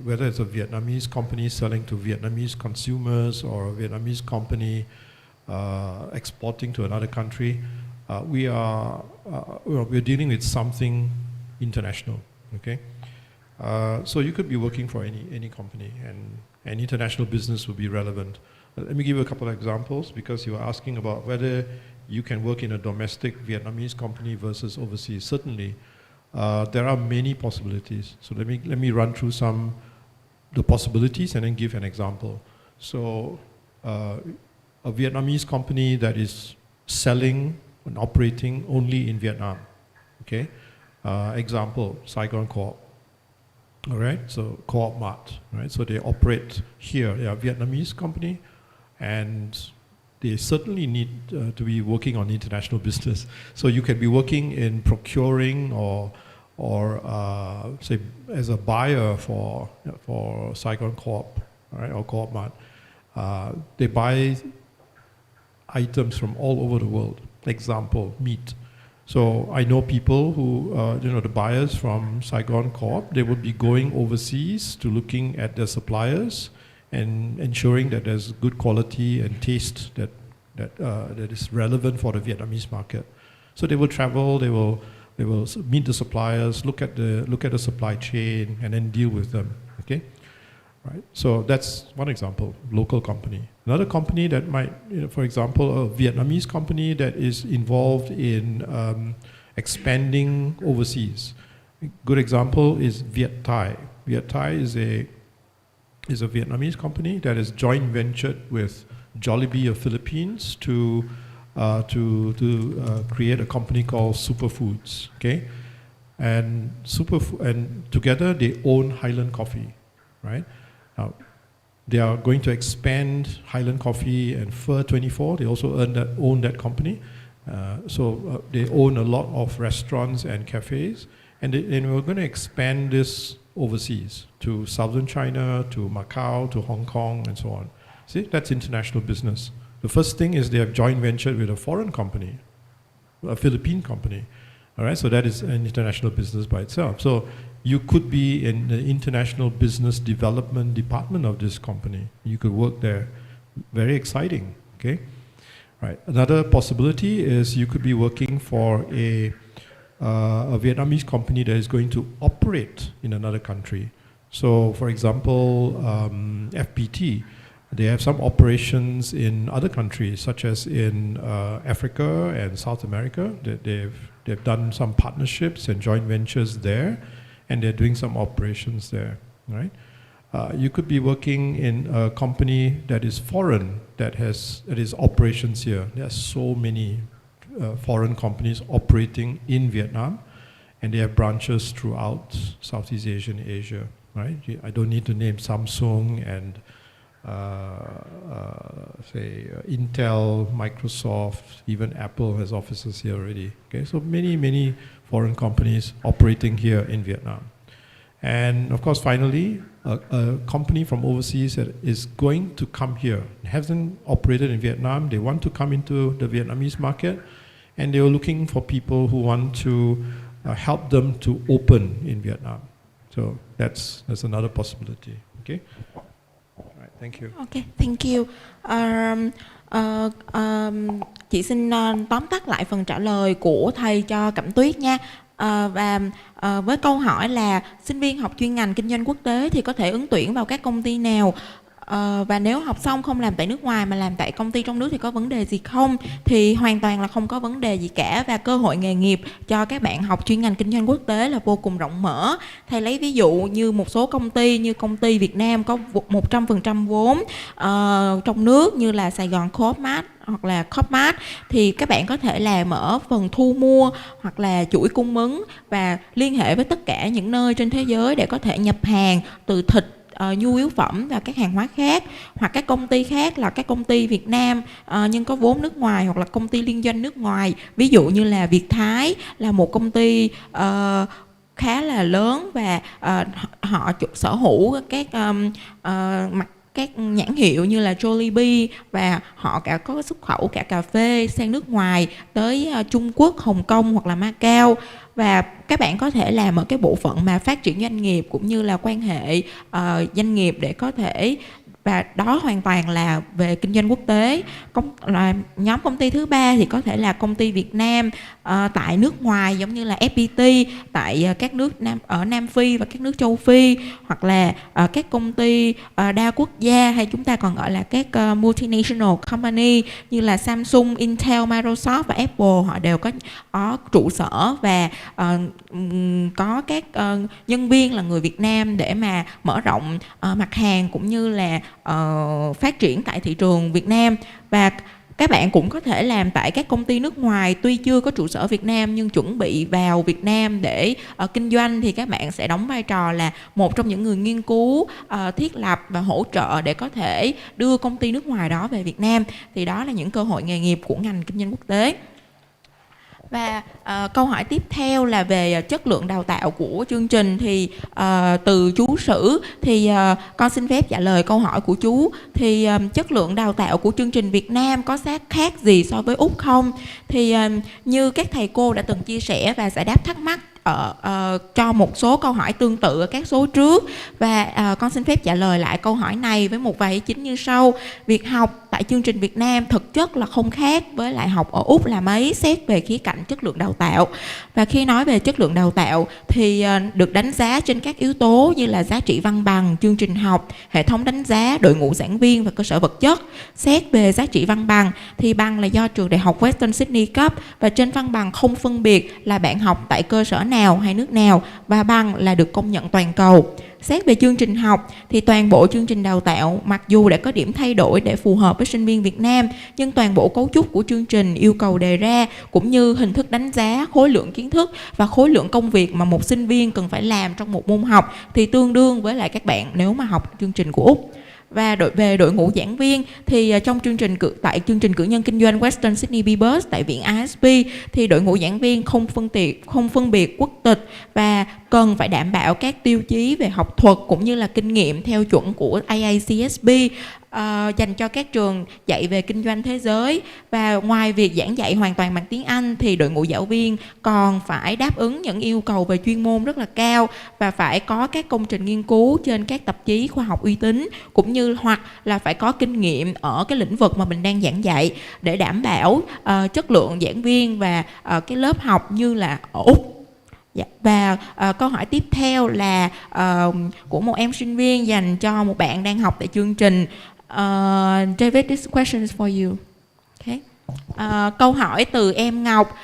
whether it's a Vietnamese company selling to Vietnamese consumers or a Vietnamese company exporting to another country, we're dealing with something international. Okay, so you could be working for any company, and international business will be relevant. Let me give you a couple of examples, because you are asking about whether you can work in a domestic Vietnamese company versus overseas. Certainly, there are many possibilities. So let me run through the possibilities and then give an example. So a Vietnamese company that is selling and operating only in Vietnam. Okay, example, Saigon Co-op. All right, so Co-op Mart. Right, so they operate here. They are a Vietnamese company, and they certainly need to be working on international business. So you can be working in procuring or say as a buyer for Saigon Co-op, right, or Co-op Mart. They buy items from all over the world. Example, meat. So I know people who, the buyers from Saigon Co-op, they would be going overseas to looking at their suppliers and ensuring that there's good quality and taste that is relevant for the Vietnamese market. So they will travel, they will meet the suppliers, look at the supply chain, and then deal with them. Okay, right. So that's one example, local company. Another company that might, for example, a Vietnamese company that is involved in expanding overseas. A good example is Viet Thai. Viet Thai is a Vietnamese company that is joint ventured with Jollibee of Philippines to create a company called Superfoods. Okay, and together they own Highland Coffee, right? Now, they are going to expand Highland Coffee and Pho 24. They also own that company. So they own a lot of restaurants and cafes, and we're going to expand this overseas to southern China, to Macau, to Hong Kong, and so on. See, that's international business. The first thing is they have joint ventured with a foreign company, a Philippine company. All right, so that is an international business by itself. So you could be in the international business development department of this company. You could work there. Very exciting. Okay, right. Another possibility is you could be working for a Vietnamese company that is going to operate in another country. So, for example, FPT. They have some operations in other countries, such as in Africa and South America. They've done some partnerships and joint ventures there, and they're doing some operations there, right? You could be working in a company that is foreign, that is operations here. There are so many foreign companies operating in Vietnam, and they have branches throughout Southeast Asia and Asia, right? I don't need to name Samsung and Intel, Microsoft, even Apple has offices here already. Okay, so many foreign companies operating here in Vietnam. And of course, finally, a company from overseas that is going to come here, hasn't operated in Vietnam, they want to come into the Vietnamese market, and they are looking for people who want to help them to open in Vietnam. So that's another possibility. Okay. Thank you. Okay, thank you. Chị xin tóm tắt lại phần trả lời của thầy cho Cẩm Tuyết nha. Và với câu hỏi là sinh viên học chuyên ngành kinh doanh quốc tế thì có thể ứng tuyển vào các công ty nào? Và nếu học xong không làm tại nước ngoài mà làm tại công ty trong nước thì có vấn đề gì không? Thì hoàn toàn là không có vấn đề gì cả, và cơ hội nghề nghiệp cho các bạn học chuyên ngành kinh doanh quốc tế là vô cùng rộng mở. Thầy lấy ví dụ như một số công ty như công ty Việt Nam có 100% vốn trong nước như là Sài Gòn Co-op Mart hoặc là Co-op Mart, thì các bạn có thể làm ở phần thu mua hoặc là chuỗi cung ứng và liên hệ với tất cả những nơi trên thế giới để có thể nhập hàng từ thịt, nhu yếu phẩm và các hàng hóa khác. Hoặc các công ty khác là các công ty Việt Nam nhưng có vốn nước ngoài, hoặc là công ty liên doanh nước ngoài, ví dụ như là Việt Thái là một công ty khá là lớn và họ sở hữu các nhãn hiệu như là Jollibee, và họ cả có xuất khẩu cả cà phê sang nước ngoài tới Trung Quốc, Hồng Kông hoặc là Macau. và các bạn có thể làm ở cái bộ phận mà phát triển doanh nghiệp cũng như là quan hệ doanh nghiệp để có thể, và đó hoàn toàn là về kinh doanh quốc tế. Nhóm công ty thứ ba thì có thể là công ty Việt Nam tại nước ngoài, giống như là FPT tại các nước ở Nam Phi và các nước châu Phi, hoặc là các công ty đa quốc gia, hay chúng ta còn gọi là các multinational company như là Samsung, Intel, Microsoft và Apple. Họ đều có trụ sở và có các nhân viên là người Việt Nam để mà mở rộng mặt hàng cũng như là phát triển tại thị trường Việt Nam. Và các bạn cũng có thể làm tại các công ty nước ngoài tuy chưa có trụ sở Việt Nam nhưng chuẩn bị vào Việt Nam để kinh doanh, thì các bạn sẽ đóng vai trò là một trong những người nghiên cứu, thiết lập và hỗ trợ để có thể đưa công ty nước ngoài đó về Việt Nam. Thì đó là những cơ hội nghề nghiệp của ngành kinh doanh quốc tế. Và câu hỏi tiếp theo là về chất lượng đào tạo của chương trình. Thì từ chú Sử thì con xin phép trả lời câu hỏi của chú. Thì chất lượng đào tạo của chương trình Việt Nam có khác gì so với Úc không? Thì như các thầy cô đã từng chia sẻ và giải đáp thắc mắc cho một số câu hỏi tương tự ở các số trước, và con xin phép trả lời lại câu hỏi này với một vài ý chính như sau. Việc học tại chương trình Việt Nam thực chất là không khác với lại học ở Úc là mấy, xét về khía cạnh chất lượng đào tạo. Và khi nói về chất lượng đào tạo thì được đánh giá trên các yếu tố như là giá trị văn bằng, chương trình học, hệ thống đánh giá, đội ngũ giảng viên và cơ sở vật chất. Xét về giá trị văn bằng thì bằng là do trường đại học Western Sydney cấp, và trên văn bằng không phân biệt là bạn học tại cơ sở nào hay nước nào, và bằng là được công nhận toàn cầu. Xét về chương trình học thì toàn bộ chương trình đào tạo mặc dù đã có điểm thay đổi để phù hợp với sinh viên Việt Nam, nhưng toàn bộ cấu trúc của chương trình, yêu cầu đề ra cũng như hình thức đánh giá, khối lượng kiến thức và khối lượng công việc mà một sinh viên cần phải làm trong một môn học thì tương đương với lại các bạn nếu mà học chương trình của Úc. Và về đội ngũ giảng viên thì trong tại chương trình cử nhân kinh doanh Western Sydney BBUS tại Viện ISB thì đội ngũ giảng viên không phân biệt quốc tịch và cần phải đảm bảo các tiêu chí về học thuật cũng như là kinh nghiệm theo chuẩn của ISB dành cho các trường dạy về kinh doanh thế giới. Và ngoài việc giảng dạy hoàn toàn bằng tiếng Anh thì đội ngũ giáo viên còn phải đáp ứng những yêu cầu về chuyên môn rất là cao và phải có các công trình nghiên cứu trên các tạp chí khoa học uy tín, cũng như hoặc là phải có kinh nghiệm ở cái lĩnh vực mà mình đang giảng dạy để đảm bảo chất lượng giảng viên và cái lớp học như là ở Úc. Dạ. Và câu hỏi tiếp theo là của một em sinh viên dành cho một bạn đang học tại chương trình. David, this question is for you. Okay. Câu hỏi từ em Ngọc.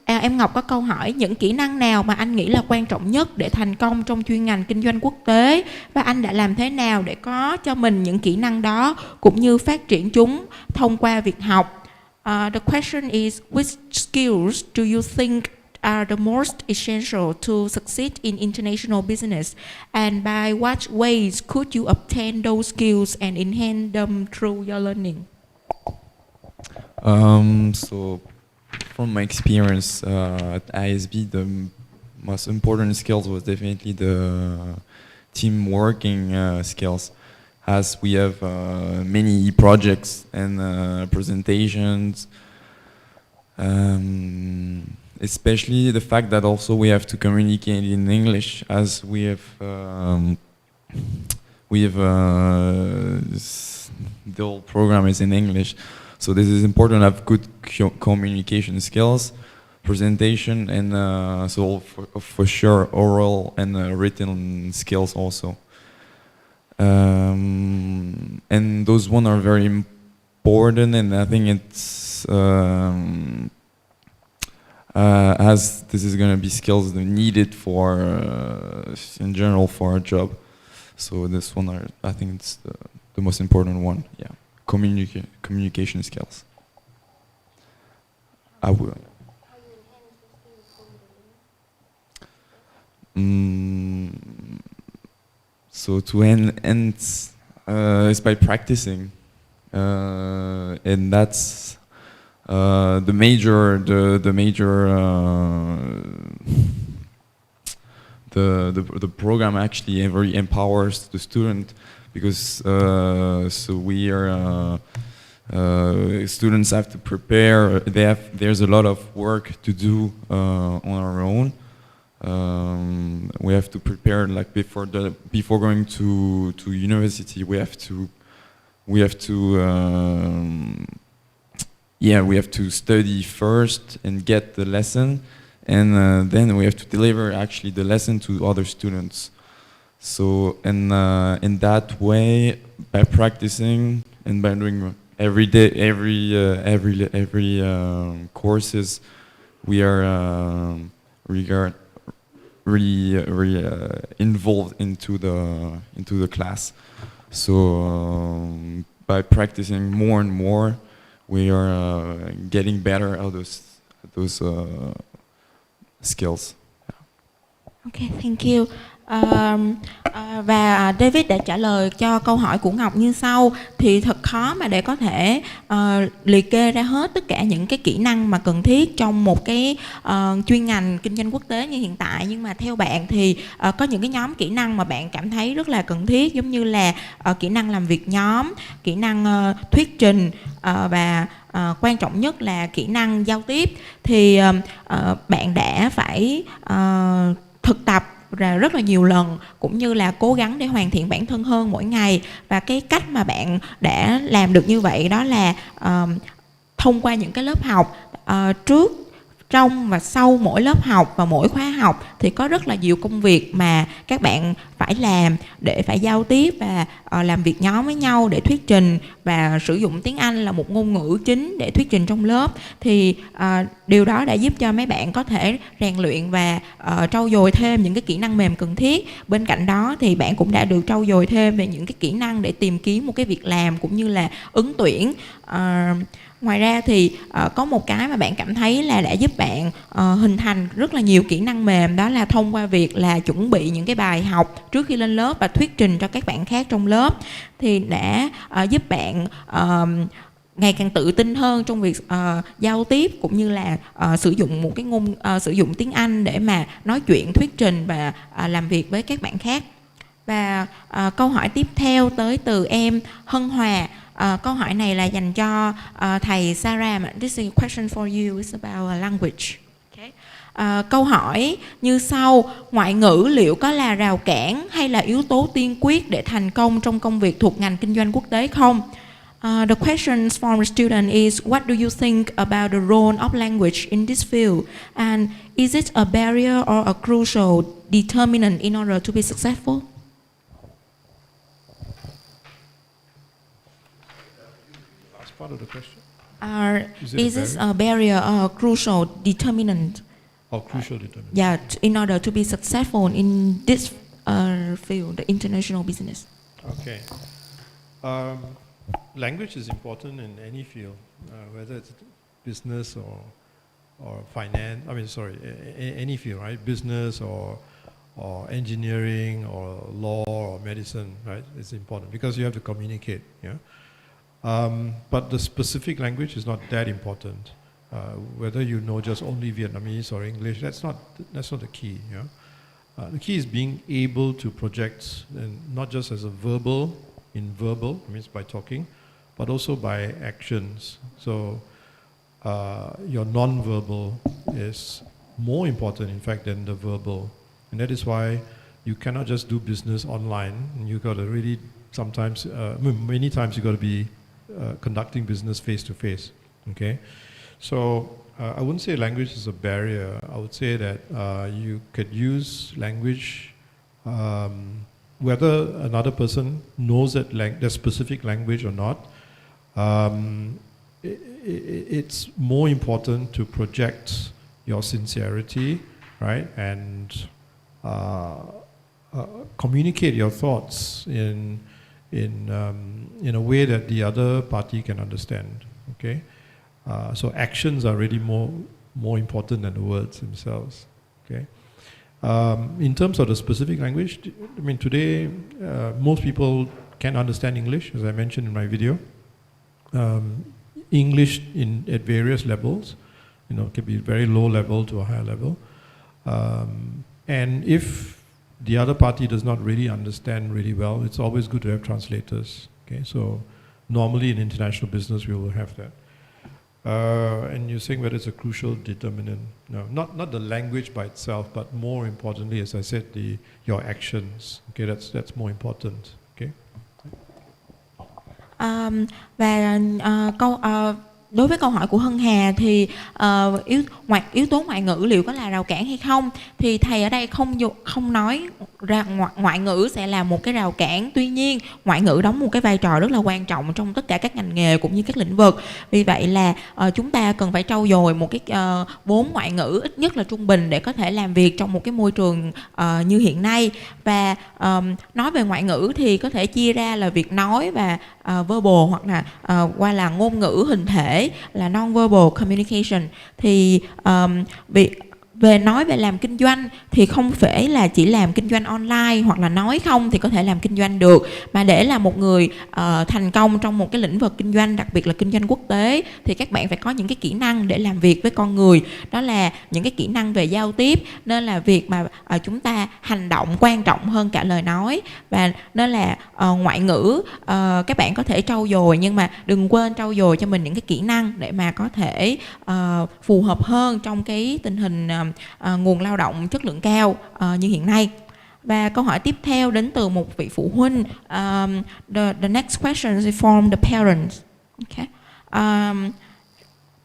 Em Ngọc có câu hỏi: những kỹ năng nào mà anh nghĩ là quan trọng nhất để thành công trong chuyên ngành kinh doanh quốc tế, và anh đã làm thế nào để có cho mình những kỹ năng đó cũng như phát triển chúng thông qua việc học? The question is, which skills do you think are the most essential to succeed in international business, and by what ways could you obtain those skills and enhance them through your learning? So from my experience at ISB, the most important skills was definitely the team working skills, as we have many projects and presentations, especially the fact that also we have to communicate in English, as we have the whole program is in English. So this is important to have good communication skills, presentation, and so for sure oral and written skills also. And those one are very important, and I think it's as this is going to be skills needed for in general for a job. So this one I think it's the most important one. Yeah. Communication skills. I will. So to end is by practicing, and that's the major the program actually very empowers the student, because so we are Students have to prepare. There's a lot of work to do on our own. We have to prepare like before going to university. We have to study first and get the lesson, and then we have to deliver actually the lesson to other students. So in that way, by practicing and by doing every day, every courses, we are really involved into the class. So by practicing more and more, we are getting better at those skills. Okay, thank you. Và David đã trả lời cho câu hỏi của Ngọc như sau. Thì thật khó mà để có thể liệt kê ra hết tất cả những cái kỹ năng mà cần thiết trong một cái chuyên ngành kinh doanh quốc tế như hiện tại. Nhưng mà theo bạn thì có những cái nhóm kỹ năng mà bạn cảm thấy rất là cần thiết, giống như là kỹ năng làm việc nhóm, kỹ năng thuyết trình và quan trọng nhất là kỹ năng giao tiếp. Thì bạn đã phải thực tập rất là nhiều lần, cũng như là cố gắng để hoàn thiện bản thân hơn mỗi ngày. Và cái cách mà bạn đã làm được như vậy đó là thông qua những cái lớp học trước, trong và sau mỗi lớp học và mỗi khóa học thì có rất là nhiều công việc mà các bạn phải làm để phải giao tiếp và làm việc nhóm với nhau để thuyết trình, và sử dụng tiếng Anh là một ngôn ngữ chính để thuyết trình trong lớp. Thì điều đó đã giúp cho mấy bạn có thể rèn luyện và trau dồi thêm những cái kỹ năng mềm cần thiết. Bên cạnh đó thì bạn cũng đã được trau dồi thêm về những cái kỹ năng để tìm kiếm một cái việc làm cũng như là ứng tuyển. Ngoài ra thì có một cái mà bạn cảm thấy là đã giúp bạn hình thành rất là nhiều kỹ năng mềm, đó là thông qua việc là chuẩn bị những cái bài học trước khi lên lớp và thuyết trình cho các bạn khác trong lớp. Thì đã giúp bạn ngày càng tự tin hơn trong việc giao tiếp, cũng như là sử dụng một cái sử dụng tiếng Anh để mà nói chuyện, thuyết trình và làm việc với các bạn khác. Và câu hỏi tiếp theo tới từ em Hân Hòa. Câu hỏi này là dành cho thầy Sarah. This is a question for you. It's about a language. Okay. Câu hỏi như sau: ngoại ngữ liệu có là rào cản hay là yếu tố tiên quyết để thành công trong công việc thuộc ngành kinh doanh quốc tế không? The question from the student is, what do you think about the role of language in this field? And is it a barrier or a crucial determinant in order to be successful? Part of the question? Is it a barrier or a crucial determinant? Crucial determinant. Yeah, in order to be successful in this field, the international business. Okay. Language is important in any field, whether it's business or finance. I mean, sorry, any field, right? Business or engineering or law or medicine, right? It's important because you have to communicate. Yeah. But the specific language is not that important. Whether you know just only Vietnamese or English, that's not the key. Yeah? The key is being able to project, and not just as a verbal, means by talking, but also by actions. So your non-verbal is more important, in fact, than the verbal, and that is why you cannot just do business online. You got to really many times you got to be conducting business face to face. Okay, so I wouldn't say language is a barrier. I would say that you could use language, whether another person knows that specific language or not. It's more important to project your sincerity, right, and communicate your thoughts in a way that the other party can understand. Okay, so actions are really more important than the words themselves. Okay, in terms of the specific language, I mean, today most people can understand English, as I mentioned in my video. English at various levels, it can be very low level to a higher level, and if the other party does not really understand really well, it's always good to have translators. Okay, so normally in international business we will have that. And you're saying whether it's a crucial determinant. No, not the language by itself, but more importantly, as I said, your actions. Okay, that's more important. Okay. Đối với câu hỏi của Hân Hà thì yếu tố ngoại ngữ liệu có là rào cản hay không, thì thầy ở đây không nói ra ngoại ngữ sẽ là một cái rào cản. Tuy nhiên ngoại ngữ đóng một cái vai trò rất là quan trọng trong tất cả các ngành nghề cũng như các lĩnh vực. Vì vậy là chúng ta cần phải trau dồi một cái vốn ngoại ngữ ít nhất là trung bình để có thể làm việc trong một cái môi trường như hiện nay. Và nói về ngoại ngữ thì có thể chia ra là việc nói và verbal, hoặc là qua là ngôn ngữ hình thể là non-verbal communication. Thì về nói về làm kinh doanh thì không phải là chỉ làm kinh doanh online hoặc là nói không thì có thể làm kinh doanh được, mà để là một người thành công trong một cái lĩnh vực kinh doanh, đặc biệt là kinh doanh quốc tế, thì các bạn phải có những cái kỹ năng để làm việc với con người, đó là những cái kỹ năng về giao tiếp. Nên là việc mà chúng ta hành động quan trọng hơn cả lời nói, và nên là ngoại ngữ các bạn có thể trau dồi, nhưng mà đừng quên trau dồi cho mình những cái kỹ năng để mà có thể phù hợp hơn trong cái tình hình nguồn lao động chất lượng cao như hiện nay. Và câu hỏi tiếp theo đến từ một vị phụ huynh. The next question is from the parents. Okay.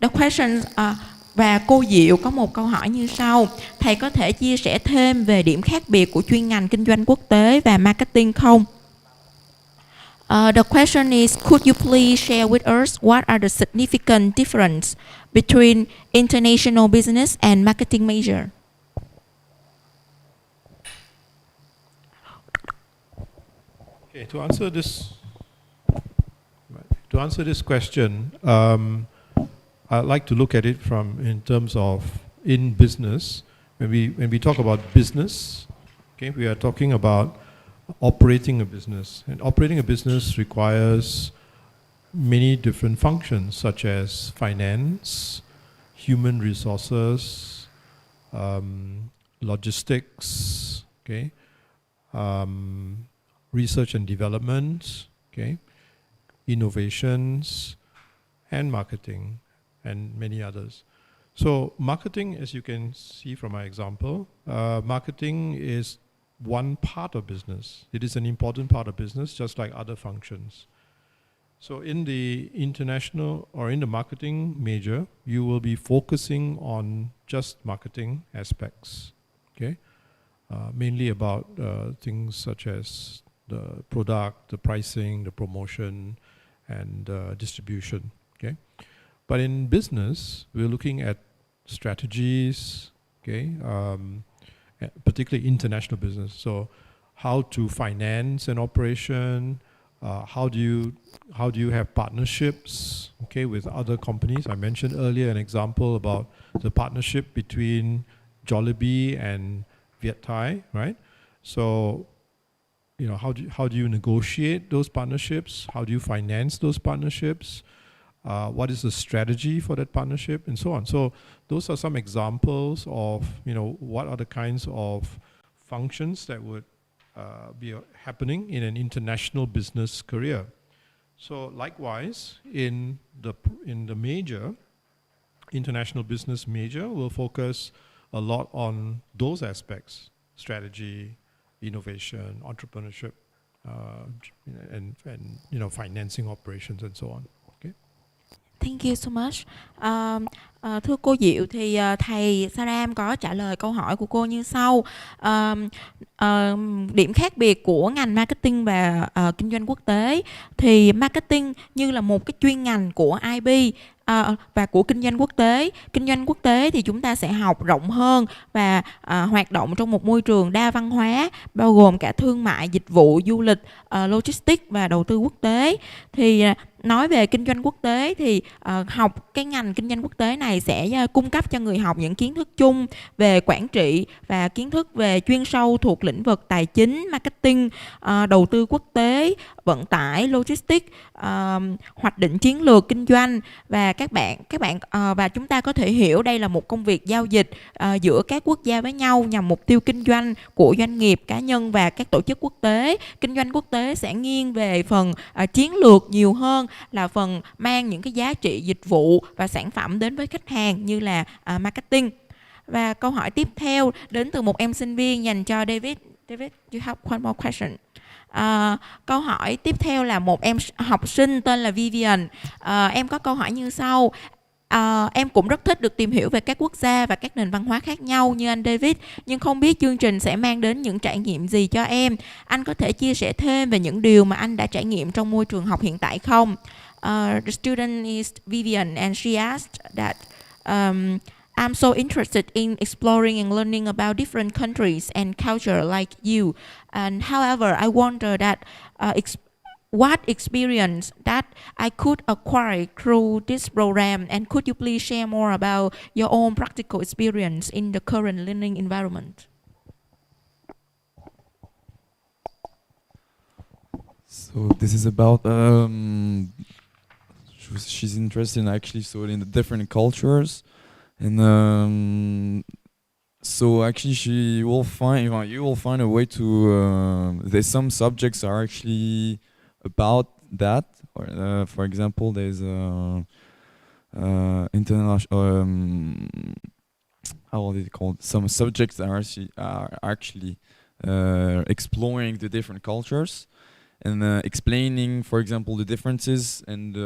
The questions và cô Diệu có một câu hỏi như sau: thầy có thể chia sẻ thêm về điểm khác biệt của chuyên ngành kinh doanh quốc tế và marketing không? The question is, could you please share with us what are the significant differences between international business and marketing major? Okay, to answer this question, I'd like to look at it in terms of in business. When we talk about business, okay, we are talking about operating a business, and operating a business requires many different functions such as finance, human resources, logistics, okay, research and development, okay, innovations, and marketing, and many others. So marketing, as you can see from my example, marketing is one part of business. It is an important part of business, just like other functions. So in the international or in the marketing major, you will be focusing on just marketing aspects, okay? Mainly about things such as the product, the pricing, the promotion, and distribution, okay? But in business, we're looking at strategies, okay? Particularly international business. So how to finance an operation, how do you have partnerships, okay, with other companies? I mentioned earlier an example about the partnership between Jollibee and Viet Thai, right? So, you know, how do you negotiate those partnerships? How do you finance those partnerships? What is the strategy for that partnership, and so on. So those are some examples of, you know, what are the kinds of functions that would be happening in an international business career. So likewise, in the major, international business major, will focus a lot on those aspects: strategy, innovation, entrepreneurship, and you know, financing operations, and so on. Thank you so much. Thưa cô Diệu, thì thầy Saram có trả lời câu hỏi của cô như sau. Điểm khác biệt của ngành marketing và kinh doanh quốc tế, thì marketing như là một cái chuyên ngành của IB và của kinh doanh quốc tế. Kinh doanh quốc tế thì chúng ta sẽ học rộng hơn và hoạt động trong một môi trường đa văn hóa, bao gồm cả thương mại, dịch vụ, du lịch, logistics và đầu tư quốc tế. Thì nói về kinh doanh quốc tế thì học cái ngành kinh doanh quốc tế này sẽ cung cấp cho người học những kiến thức chung về quản trị và kiến thức về chuyên sâu thuộc lĩnh vực tài chính, marketing, đầu tư quốc tế, vận tải, logistics, hoạch định chiến lược kinh doanh, và các bạn và chúng ta có thể hiểu đây là một công việc giao dịch giữa các quốc gia với nhau nhằm mục tiêu kinh doanh của doanh nghiệp, cá nhân và các tổ chức quốc tế. Kinh doanh quốc tế sẽ nghiêng về phần chiến lược nhiều hơn là phần mang những cái giá trị dịch vụ và sản phẩm đến với khách hàng như là marketing. Và câu hỏi tiếp theo đến từ một em sinh viên dành cho David. David, you have one more question. Câu hỏi tiếp theo là một em học sinh tên là Vivian. Em có câu hỏi như sau. Em cũng rất thích được tìm hiểu về các quốc gia và các nền văn hóa khác nhau như anh David, nhưng không biết chương trình sẽ mang đến những trải nghiệm gì cho em. Anh có thể chia sẻ thêm về những điều mà anh đã trải nghiệm trong môi trường học hiện tại không? The student is Vivian and she asked that I'm so interested in exploring and learning about different countries and culture like you. And however, I wonder that what experience that I could acquire through this program, and could you please share more about your own practical experience in the current learning environment? So this is about she's interested in actually in the different cultures, and so actually you will find a way to there's some subjects are actually about that, or for example there's international how is it called, some subjects that are actually exploring the different cultures and explaining, for example, the differences, and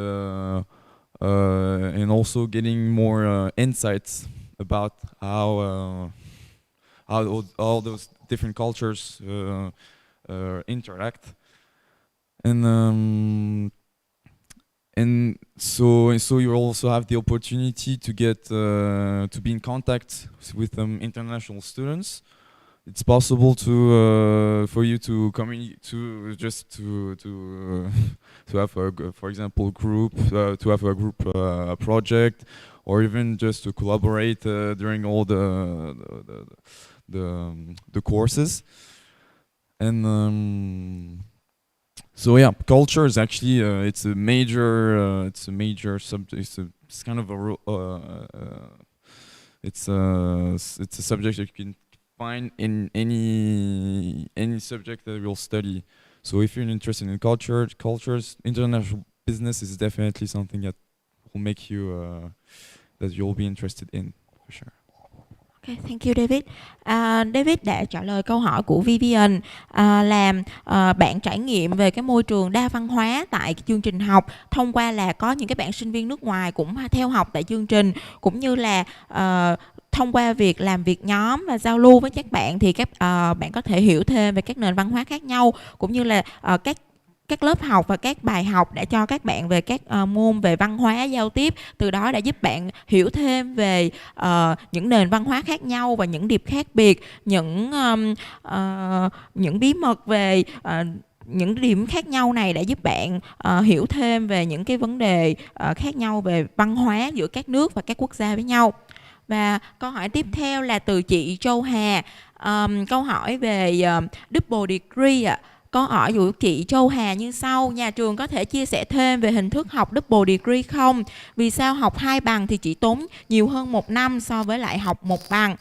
also getting more insights about how all those different cultures interact. And so you also have the opportunity to get to be in contact with international students. It's possible to for you to to have for example group to have a group project, or even just to collaborate during all the courses. And so yeah, culture is actually it's a major subject. It's kind of it's a subject that you can find in any subject that you'll study. So if you're interested in cultures, international business is definitely something that will make you that you'll be interested in for sure. Okay, thank you David. David đã trả lời câu hỏi của Vivian là bạn trải nghiệm về cái môi trường đa văn hóa tại chương trình học thông qua là có những cái bạn sinh viên nước ngoài cũng theo học tại chương trình, cũng như là thông qua việc làm việc nhóm và giao lưu với các bạn thì bạn có thể hiểu thêm về các nền văn hóa khác nhau, cũng như là các lớp học và các bài học đã cho các bạn về các môn về văn hóa giao tiếp, từ đó đã giúp bạn hiểu thêm về những nền văn hóa khác nhau và những điểm khác biệt, những bí mật về những điểm khác nhau này đã giúp bạn hiểu thêm về những cái vấn đề khác nhau về văn hóa giữa các nước và các quốc gia với nhau. Và câu hỏi tiếp theo là từ chị Châu Hà, câu hỏi về double degree ạ. Câu hỏi của chị Châu Hà như sau: nhà trường có thể chia sẻ thêm về hình thức học double degree không? Vì sao học 2 bằng thì chỉ tốn nhiều hơn 1 năm so với lại học 1 bằng?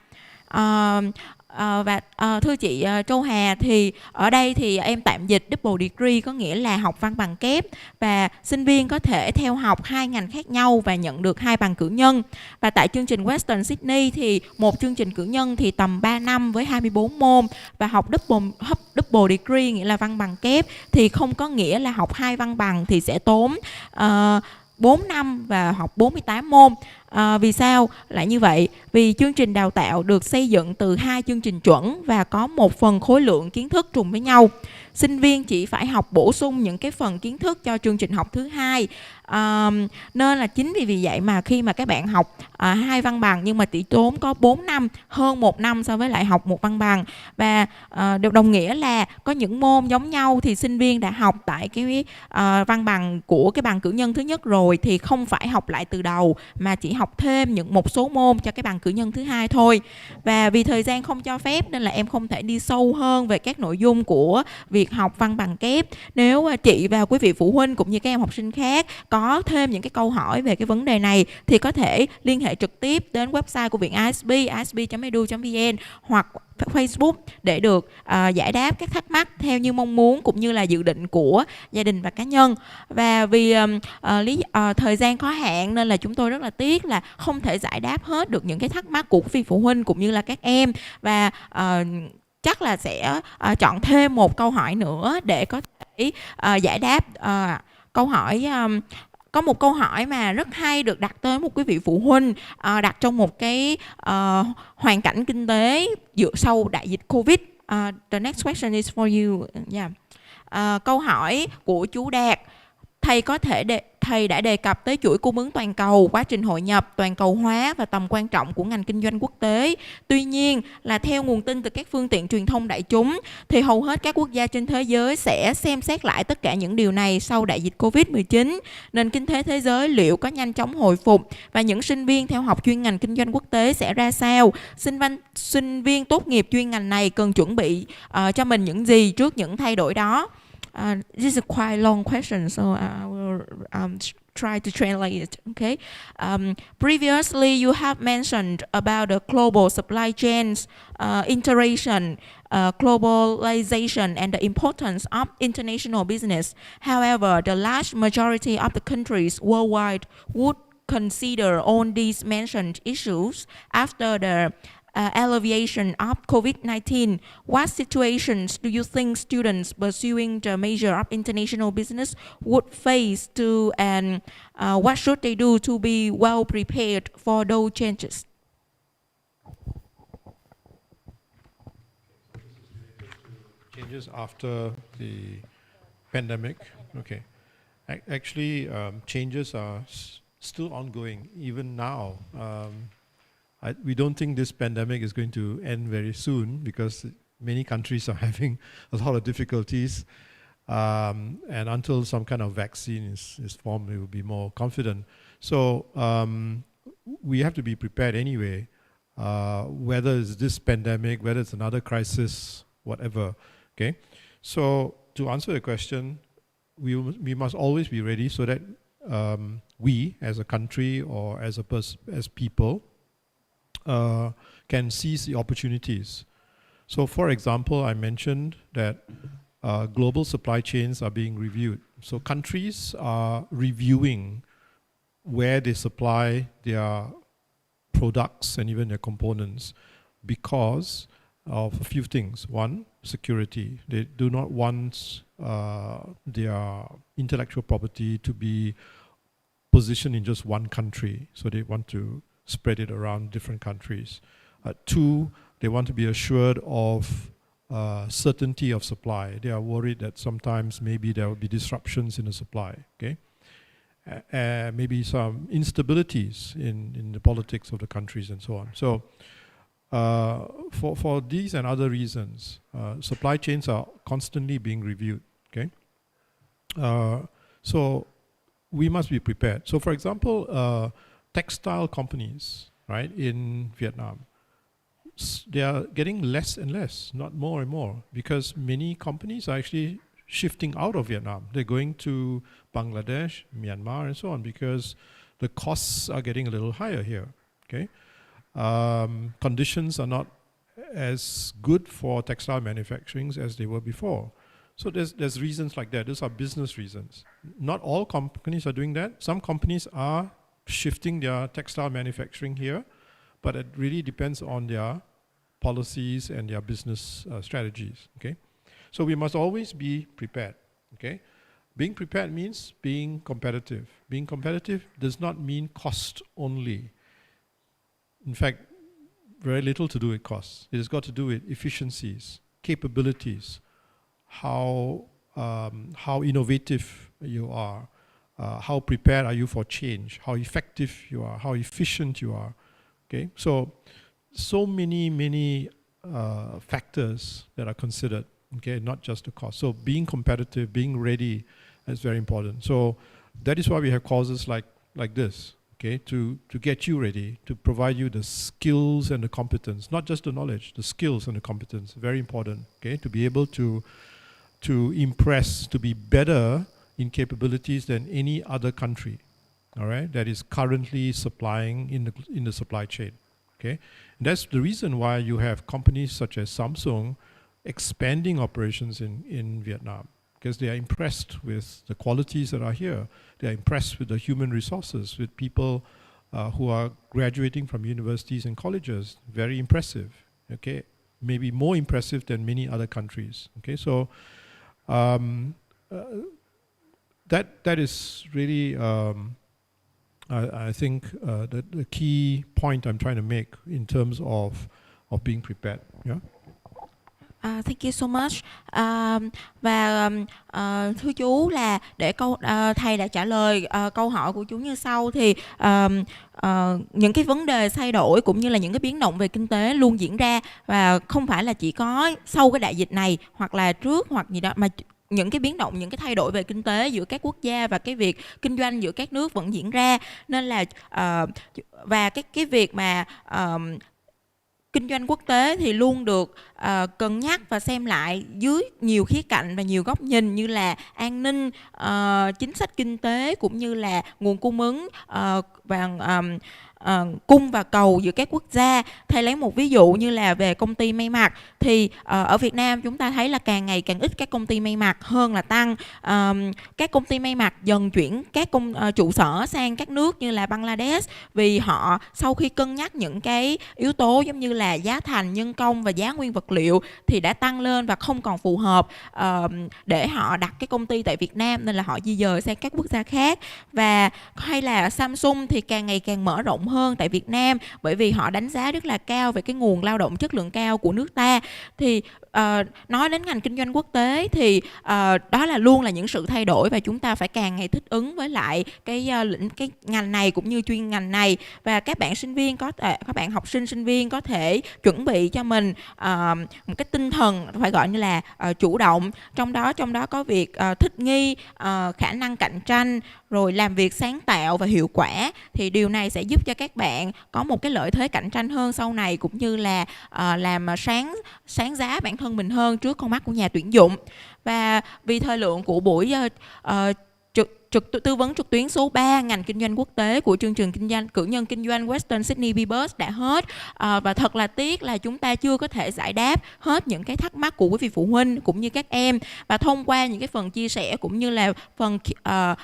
Và thưa chị Châu Hà, thì ở đây thì em tạm dịch double degree có nghĩa là học văn bằng kép, và sinh viên có thể theo học 2 ngành khác nhau và nhận được 2 bằng cử nhân. Và tại chương trình Western Sydney thì một chương trình cử nhân thì tầm 3 năm với 24 môn, và học double degree nghĩa là văn bằng kép thì không có nghĩa là học 2 văn bằng thì sẽ tốn 4 năm và học 48 môn. Vì sao lại như vậy? Vì chương trình đào tạo được xây dựng từ 2 chương trình chuẩn và có một phần khối lượng kiến thức trùng với nhau. Sinh viên chỉ phải học bổ sung những cái phần kiến thức cho chương trình học thứ hai. Nên là chính vì vậy mà khi mà các bạn học 2 văn bằng nhưng mà chỉ tốn có 4 năm, hơn 1 năm so với lại học một văn bằng. Và được đồng nghĩa là có những môn giống nhau thì sinh viên đã học tại cái văn bằng của cái bằng cử nhân thứ nhất rồi thì không phải học lại từ đầu mà chỉ học thêm một số môn cho cái bằng cử nhân thứ hai thôi. Và vì thời gian không cho phép nên là em không thể đi sâu hơn về các nội dung của việc học văn bằng kép. Nếu chị và quý vị phụ huynh cũng như các em học sinh khác có thêm những cái câu hỏi về cái vấn đề này thì có thể liên hệ trực tiếp đến website của Viện ISB, isb.edu.vn hoặc Facebook để được giải đáp các thắc mắc theo như mong muốn cũng như là dự định của gia đình và cá nhân. Và vì thời gian có hạn nên là chúng tôi rất là tiếc là không thể giải đáp hết được những cái thắc mắc của quý vị phụ huynh cũng như là các em. Và chắc là sẽ chọn thêm một câu hỏi nữa để có thể giải đáp câu hỏi. Có một câu hỏi mà rất hay được đặt tới một quý vị phụ huynh đặt trong một cái hoàn cảnh kinh tế dựa sau đại dịch Covid. The next question is for you. Câu hỏi của chú Đạt. Thầy đã đề cập tới chuỗi cung ứng toàn cầu, quá trình hội nhập, toàn cầu hóa và tầm quan trọng của ngành kinh doanh quốc tế. Tuy nhiên là theo nguồn tin từ các phương tiện truyền thông đại chúng thì hầu hết các quốc gia trên thế giới sẽ xem xét lại tất cả những điều này sau đại dịch Covid-19. Nền kinh tế thế giới liệu có nhanh chóng hồi phục và những sinh viên theo học chuyên ngành kinh doanh quốc tế sẽ ra sao? Sinh viên tốt nghiệp chuyên ngành này cần chuẩn bị cho mình những gì trước những thay đổi đó? This is a quite long question, so I will try to translate it. Okay. Previously, you have mentioned about the global supply chains, interaction, globalization, and the importance of international business. However, the large majority of the countries worldwide would consider all these mentioned issues after the alleviation of COVID-19. What situations do you think students pursuing the major of international business would face to, and what should they do to be well prepared for those changes? Changes after the pandemic. Okay. Actually, changes are still ongoing even now. We don't think this pandemic is going to end very soon because many countries are having a lot of difficulties. And until some kind of vaccine is formed, we will be more confident. So we have to be prepared anyway, whether it's this pandemic, whether it's another crisis, whatever. Okay. So to answer the question, we must always be ready so that we as a country or as people can seize the opportunities. So for example, I mentioned that global supply chains are being reviewed. So countries are reviewing where they supply their products and even their components because of a few things. One, security. They do not want their intellectual property to be positioned in just one country. So they want to spread it around different countries. Two, they want to be assured of certainty of supply. They are worried that sometimes maybe there will be disruptions in the supply. Okay, maybe some instabilities in the politics of the countries and so on. So for these and other reasons, supply chains are constantly being reviewed. Okay, so we must be prepared. So for example, textile companies, right, in Vietnam, they are getting less and less, not more and more, because many companies are actually shifting out of Vietnam. They're going to Bangladesh, Myanmar, and so on, because the costs are getting a little higher here. Okay, conditions are not as good for textile manufacturing as they were before. So there's reasons like that. Those are business reasons. Not all companies are doing that. Some companies are shifting their textile manufacturing here, but it really depends on their policies and their business strategies. Okay, so we must always be prepared. Okay, being prepared means being competitive. Being competitive does not mean cost only. in fact, very little to do with costs. It has got to do with efficiencies, capabilities, how innovative you are, how prepared are you for change, how effective you are, how efficient you are. Okay, so many factors that are considered. Okay, not just the cost. So being competitive, being ready is very important. So that is why we have courses like this. Okay, to get you ready, to provide you the skills and the competence, not just the knowledge, the skills and the competence, very important. Okay, to be able to impress, to be better in capabilities than any other country, all right, that is currently supplying in the supply chain. Okay, and that's the reason why you have companies such as Samsung expanding operations in Vietnam, because they are impressed with the qualities that are here. They are impressed with the human resources, with people who are graduating from universities and colleges. Very impressive, okay? Maybe more impressive than many other countries, okay? So that is really, I think, the key point I'm trying to make in terms of being prepared, yeah? Thank you so much. Và thưa chú là để thầy đã trả lời câu hỏi của chú như sau, thì những cái vấn đề thay đổi cũng như là những cái biến động về kinh tế luôn diễn ra, và không phải là chỉ có sau cái đại dịch này hoặc là trước hoặc gì đó, mà những cái biến động, những cái thay đổi về kinh tế giữa các quốc gia và cái việc kinh doanh giữa các nước vẫn diễn ra. Nên là và cái việc mà kinh doanh quốc tế thì luôn được cân nhắc và xem lại dưới nhiều khía cạnh và nhiều góc nhìn, như là an ninh, chính sách kinh tế cũng như là nguồn cung ứng và cung và cầu giữa các quốc gia. Thầy lấy một ví dụ như là về công ty may mặc, thì ở Việt Nam chúng ta thấy là càng ngày càng ít các công ty may mặc hơn là tăng. Các công ty may mặc dần chuyển các trụ sở sang các nước như là Bangladesh, vì họ sau khi cân nhắc những cái yếu tố giống như là giá thành, nhân công và giá nguyên vật liệu thì đã tăng lên và không còn phù hợp để họ đặt cái công ty tại Việt Nam, nên là họ di dời sang các quốc gia khác. Và hay là Samsung thì càng ngày càng mở rộng hơn tại Việt Nam, bởi vì họ đánh giá rất là cao về cái nguồn lao động chất lượng cao của nước ta. Thì nói đến ngành kinh doanh quốc tế thì đó là luôn là những sự thay đổi, và chúng ta phải càng ngày thích ứng với lại cái ngành này cũng như chuyên ngành này. Và các bạn sinh viên các bạn học sinh sinh viên có thể chuẩn bị cho mình một cái tinh thần phải gọi như là chủ động, trong đó có việc thích nghi, khả năng cạnh tranh, rồi làm việc sáng tạo và hiệu quả. Thì điều này sẽ giúp cho các bạn có một cái lợi thế cạnh tranh hơn sau này, cũng như là làm sáng giá bản thân mình hơn trước con mắt của nhà tuyển dụng. Và vì thời lượng của buổi tư vấn trực tuyến số 3 ngành kinh doanh quốc tế của chương trình kinh doanh cử nhân kinh doanh Western Sydney BBUS đã hết, và thật là tiếc là chúng ta chưa có thể giải đáp hết những cái thắc mắc của quý vị phụ huynh cũng như các em. Và thông qua những cái phần chia sẻ cũng như là phần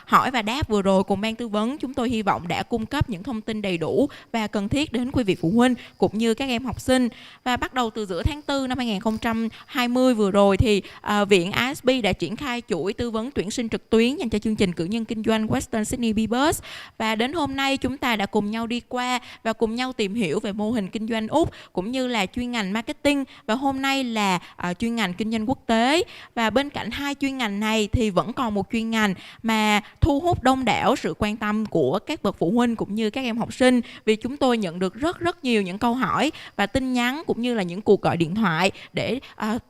hỏi và đáp vừa rồi cùng ban tư vấn, chúng tôi hy vọng đã cung cấp những thông tin đầy đủ và cần thiết đến quý vị phụ huynh cũng như các em học sinh. Và bắt đầu từ giữa tháng 4 năm 2020 vừa rồi thì Viện ISB đã triển khai chuỗi tư vấn tuyển sinh trực tuyến dành cho chương trình cử nhân kinh doanh Western Sydney BBUS. Và đến hôm nay chúng ta đã cùng nhau đi qua và cùng nhau tìm hiểu về mô hình kinh doanh Úc cũng như là chuyên ngành marketing, và hôm nay là chuyên ngành kinh doanh quốc tế. Và bên cạnh hai chuyên ngành này thì vẫn còn một chuyên ngành mà thu hút đông đảo sự quan tâm của các bậc phụ huynh cũng như các em học sinh, vì chúng tôi nhận được rất nhiều những câu hỏi và tin nhắn cũng như là những cuộc gọi điện thoại để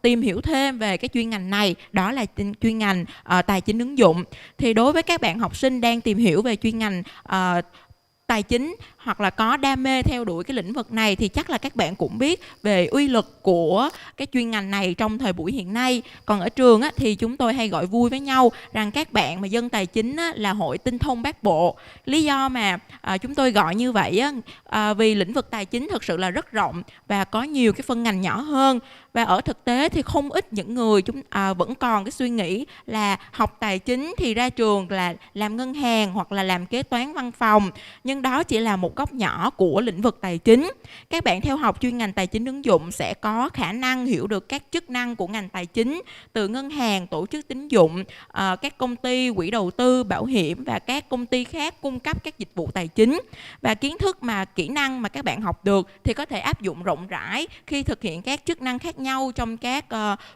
tìm hiểu thêm về cái chuyên ngành này, đó là chuyên ngành tài chính ứng dụng. Thì đối với các bạn học sinh đang tìm hiểu về chuyên ngành tài chính hoặc là có đam mê theo đuổi cái lĩnh vực này thì chắc là các bạn cũng biết về uy lực của cái chuyên ngành này trong thời buổi hiện nay. Còn ở trường thì chúng tôi hay gọi vui với nhau rằng các bạn mà dân tài chính là hội tinh thông bát bộ. Lý do mà chúng tôi gọi như vậy vì lĩnh vực tài chính thực sự là rất rộng và có nhiều cái phân ngành nhỏ hơn. Và ở thực tế thì không ít những người vẫn còn cái suy nghĩ là học tài chính thì ra trường là làm ngân hàng hoặc là làm kế toán văn phòng. Nhưng đó chỉ là một góc nhỏ của lĩnh vực tài chính. Các bạn theo học chuyên ngành tài chính ứng dụng sẽ có khả năng hiểu được các chức năng của ngành tài chính từ ngân hàng, tổ chức tín dụng, các công ty, quỹ đầu tư, bảo hiểm và các công ty khác cung cấp các dịch vụ tài chính. Và kiến thức kỹ năng mà các bạn học được thì có thể áp dụng rộng rãi khi thực hiện các chức năng khác nhau trong các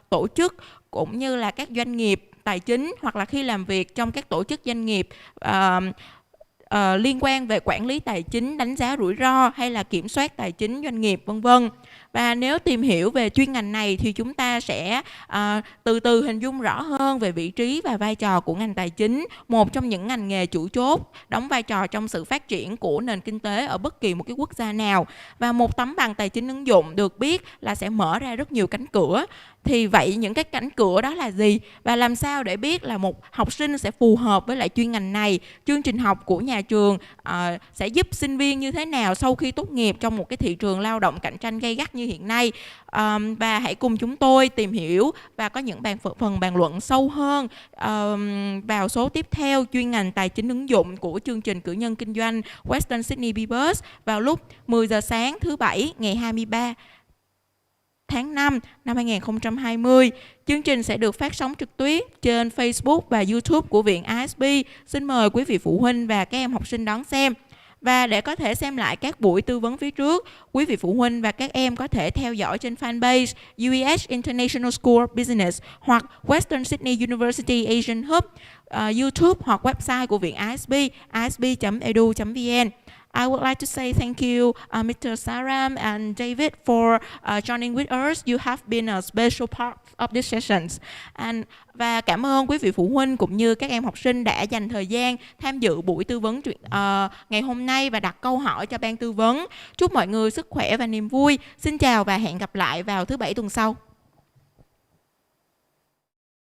tổ chức cũng như là các doanh nghiệp tài chính, hoặc là khi làm việc trong các tổ chức doanh nghiệp liên quan về quản lý tài chính, đánh giá rủi ro hay là kiểm soát tài chính doanh nghiệp, vân vân. Và nếu tìm hiểu về chuyên ngành này thì chúng ta sẽ từ từ hình dung rõ hơn về vị trí và vai trò của ngành tài chính, một trong những ngành nghề chủ chốt đóng vai trò trong sự phát triển của nền kinh tế ở bất kỳ một cái quốc gia nào. Và một tấm bằng tài chính ứng dụng được biết là sẽ mở ra rất nhiều cánh cửa. Thì vậy những cái cánh cửa đó là gì? Và làm sao để biết là một học sinh sẽ phù hợp với lại chuyên ngành này? Chương trình học của nhà trường sẽ giúp sinh viên như thế nào sau khi tốt nghiệp trong một cái thị trường lao động cạnh tranh gay gắt như hiện nay? Và hãy cùng chúng tôi tìm hiểu và có những phần bàn luận sâu hơn vào số tiếp theo chuyên ngành tài chính ứng dụng của chương trình cử nhân kinh doanh Western Sydney BBUS vào lúc 10 giờ sáng thứ Bảy ngày 23 tháng 5 năm 2020. Chương trình sẽ được phát sóng trực tuyến trên Facebook và YouTube của Viện ISB. Xin mời quý vị phụ huynh và các em học sinh đón xem. Và để có thể xem lại các buổi tư vấn phía trước, quý vị phụ huynh và các em có thể theo dõi trên fanpage UES International School of Business hoặc Western Sydney University Asian Hub, YouTube hoặc website của Viện ISB, isb.edu.vn. I would like to say thank you, Mr. Saram and David, for joining with us. You have been a special part of this sessions. Và cảm ơn quý vị phụ huynh cũng như các em học sinh đã dành thời gian tham dự buổi tư vấn ngày hôm nay và đặt câu hỏi cho ban tư vấn. Chúc mọi người sức khỏe và niềm vui. Xin chào và hẹn gặp lại vào thứ Bảy tuần sau.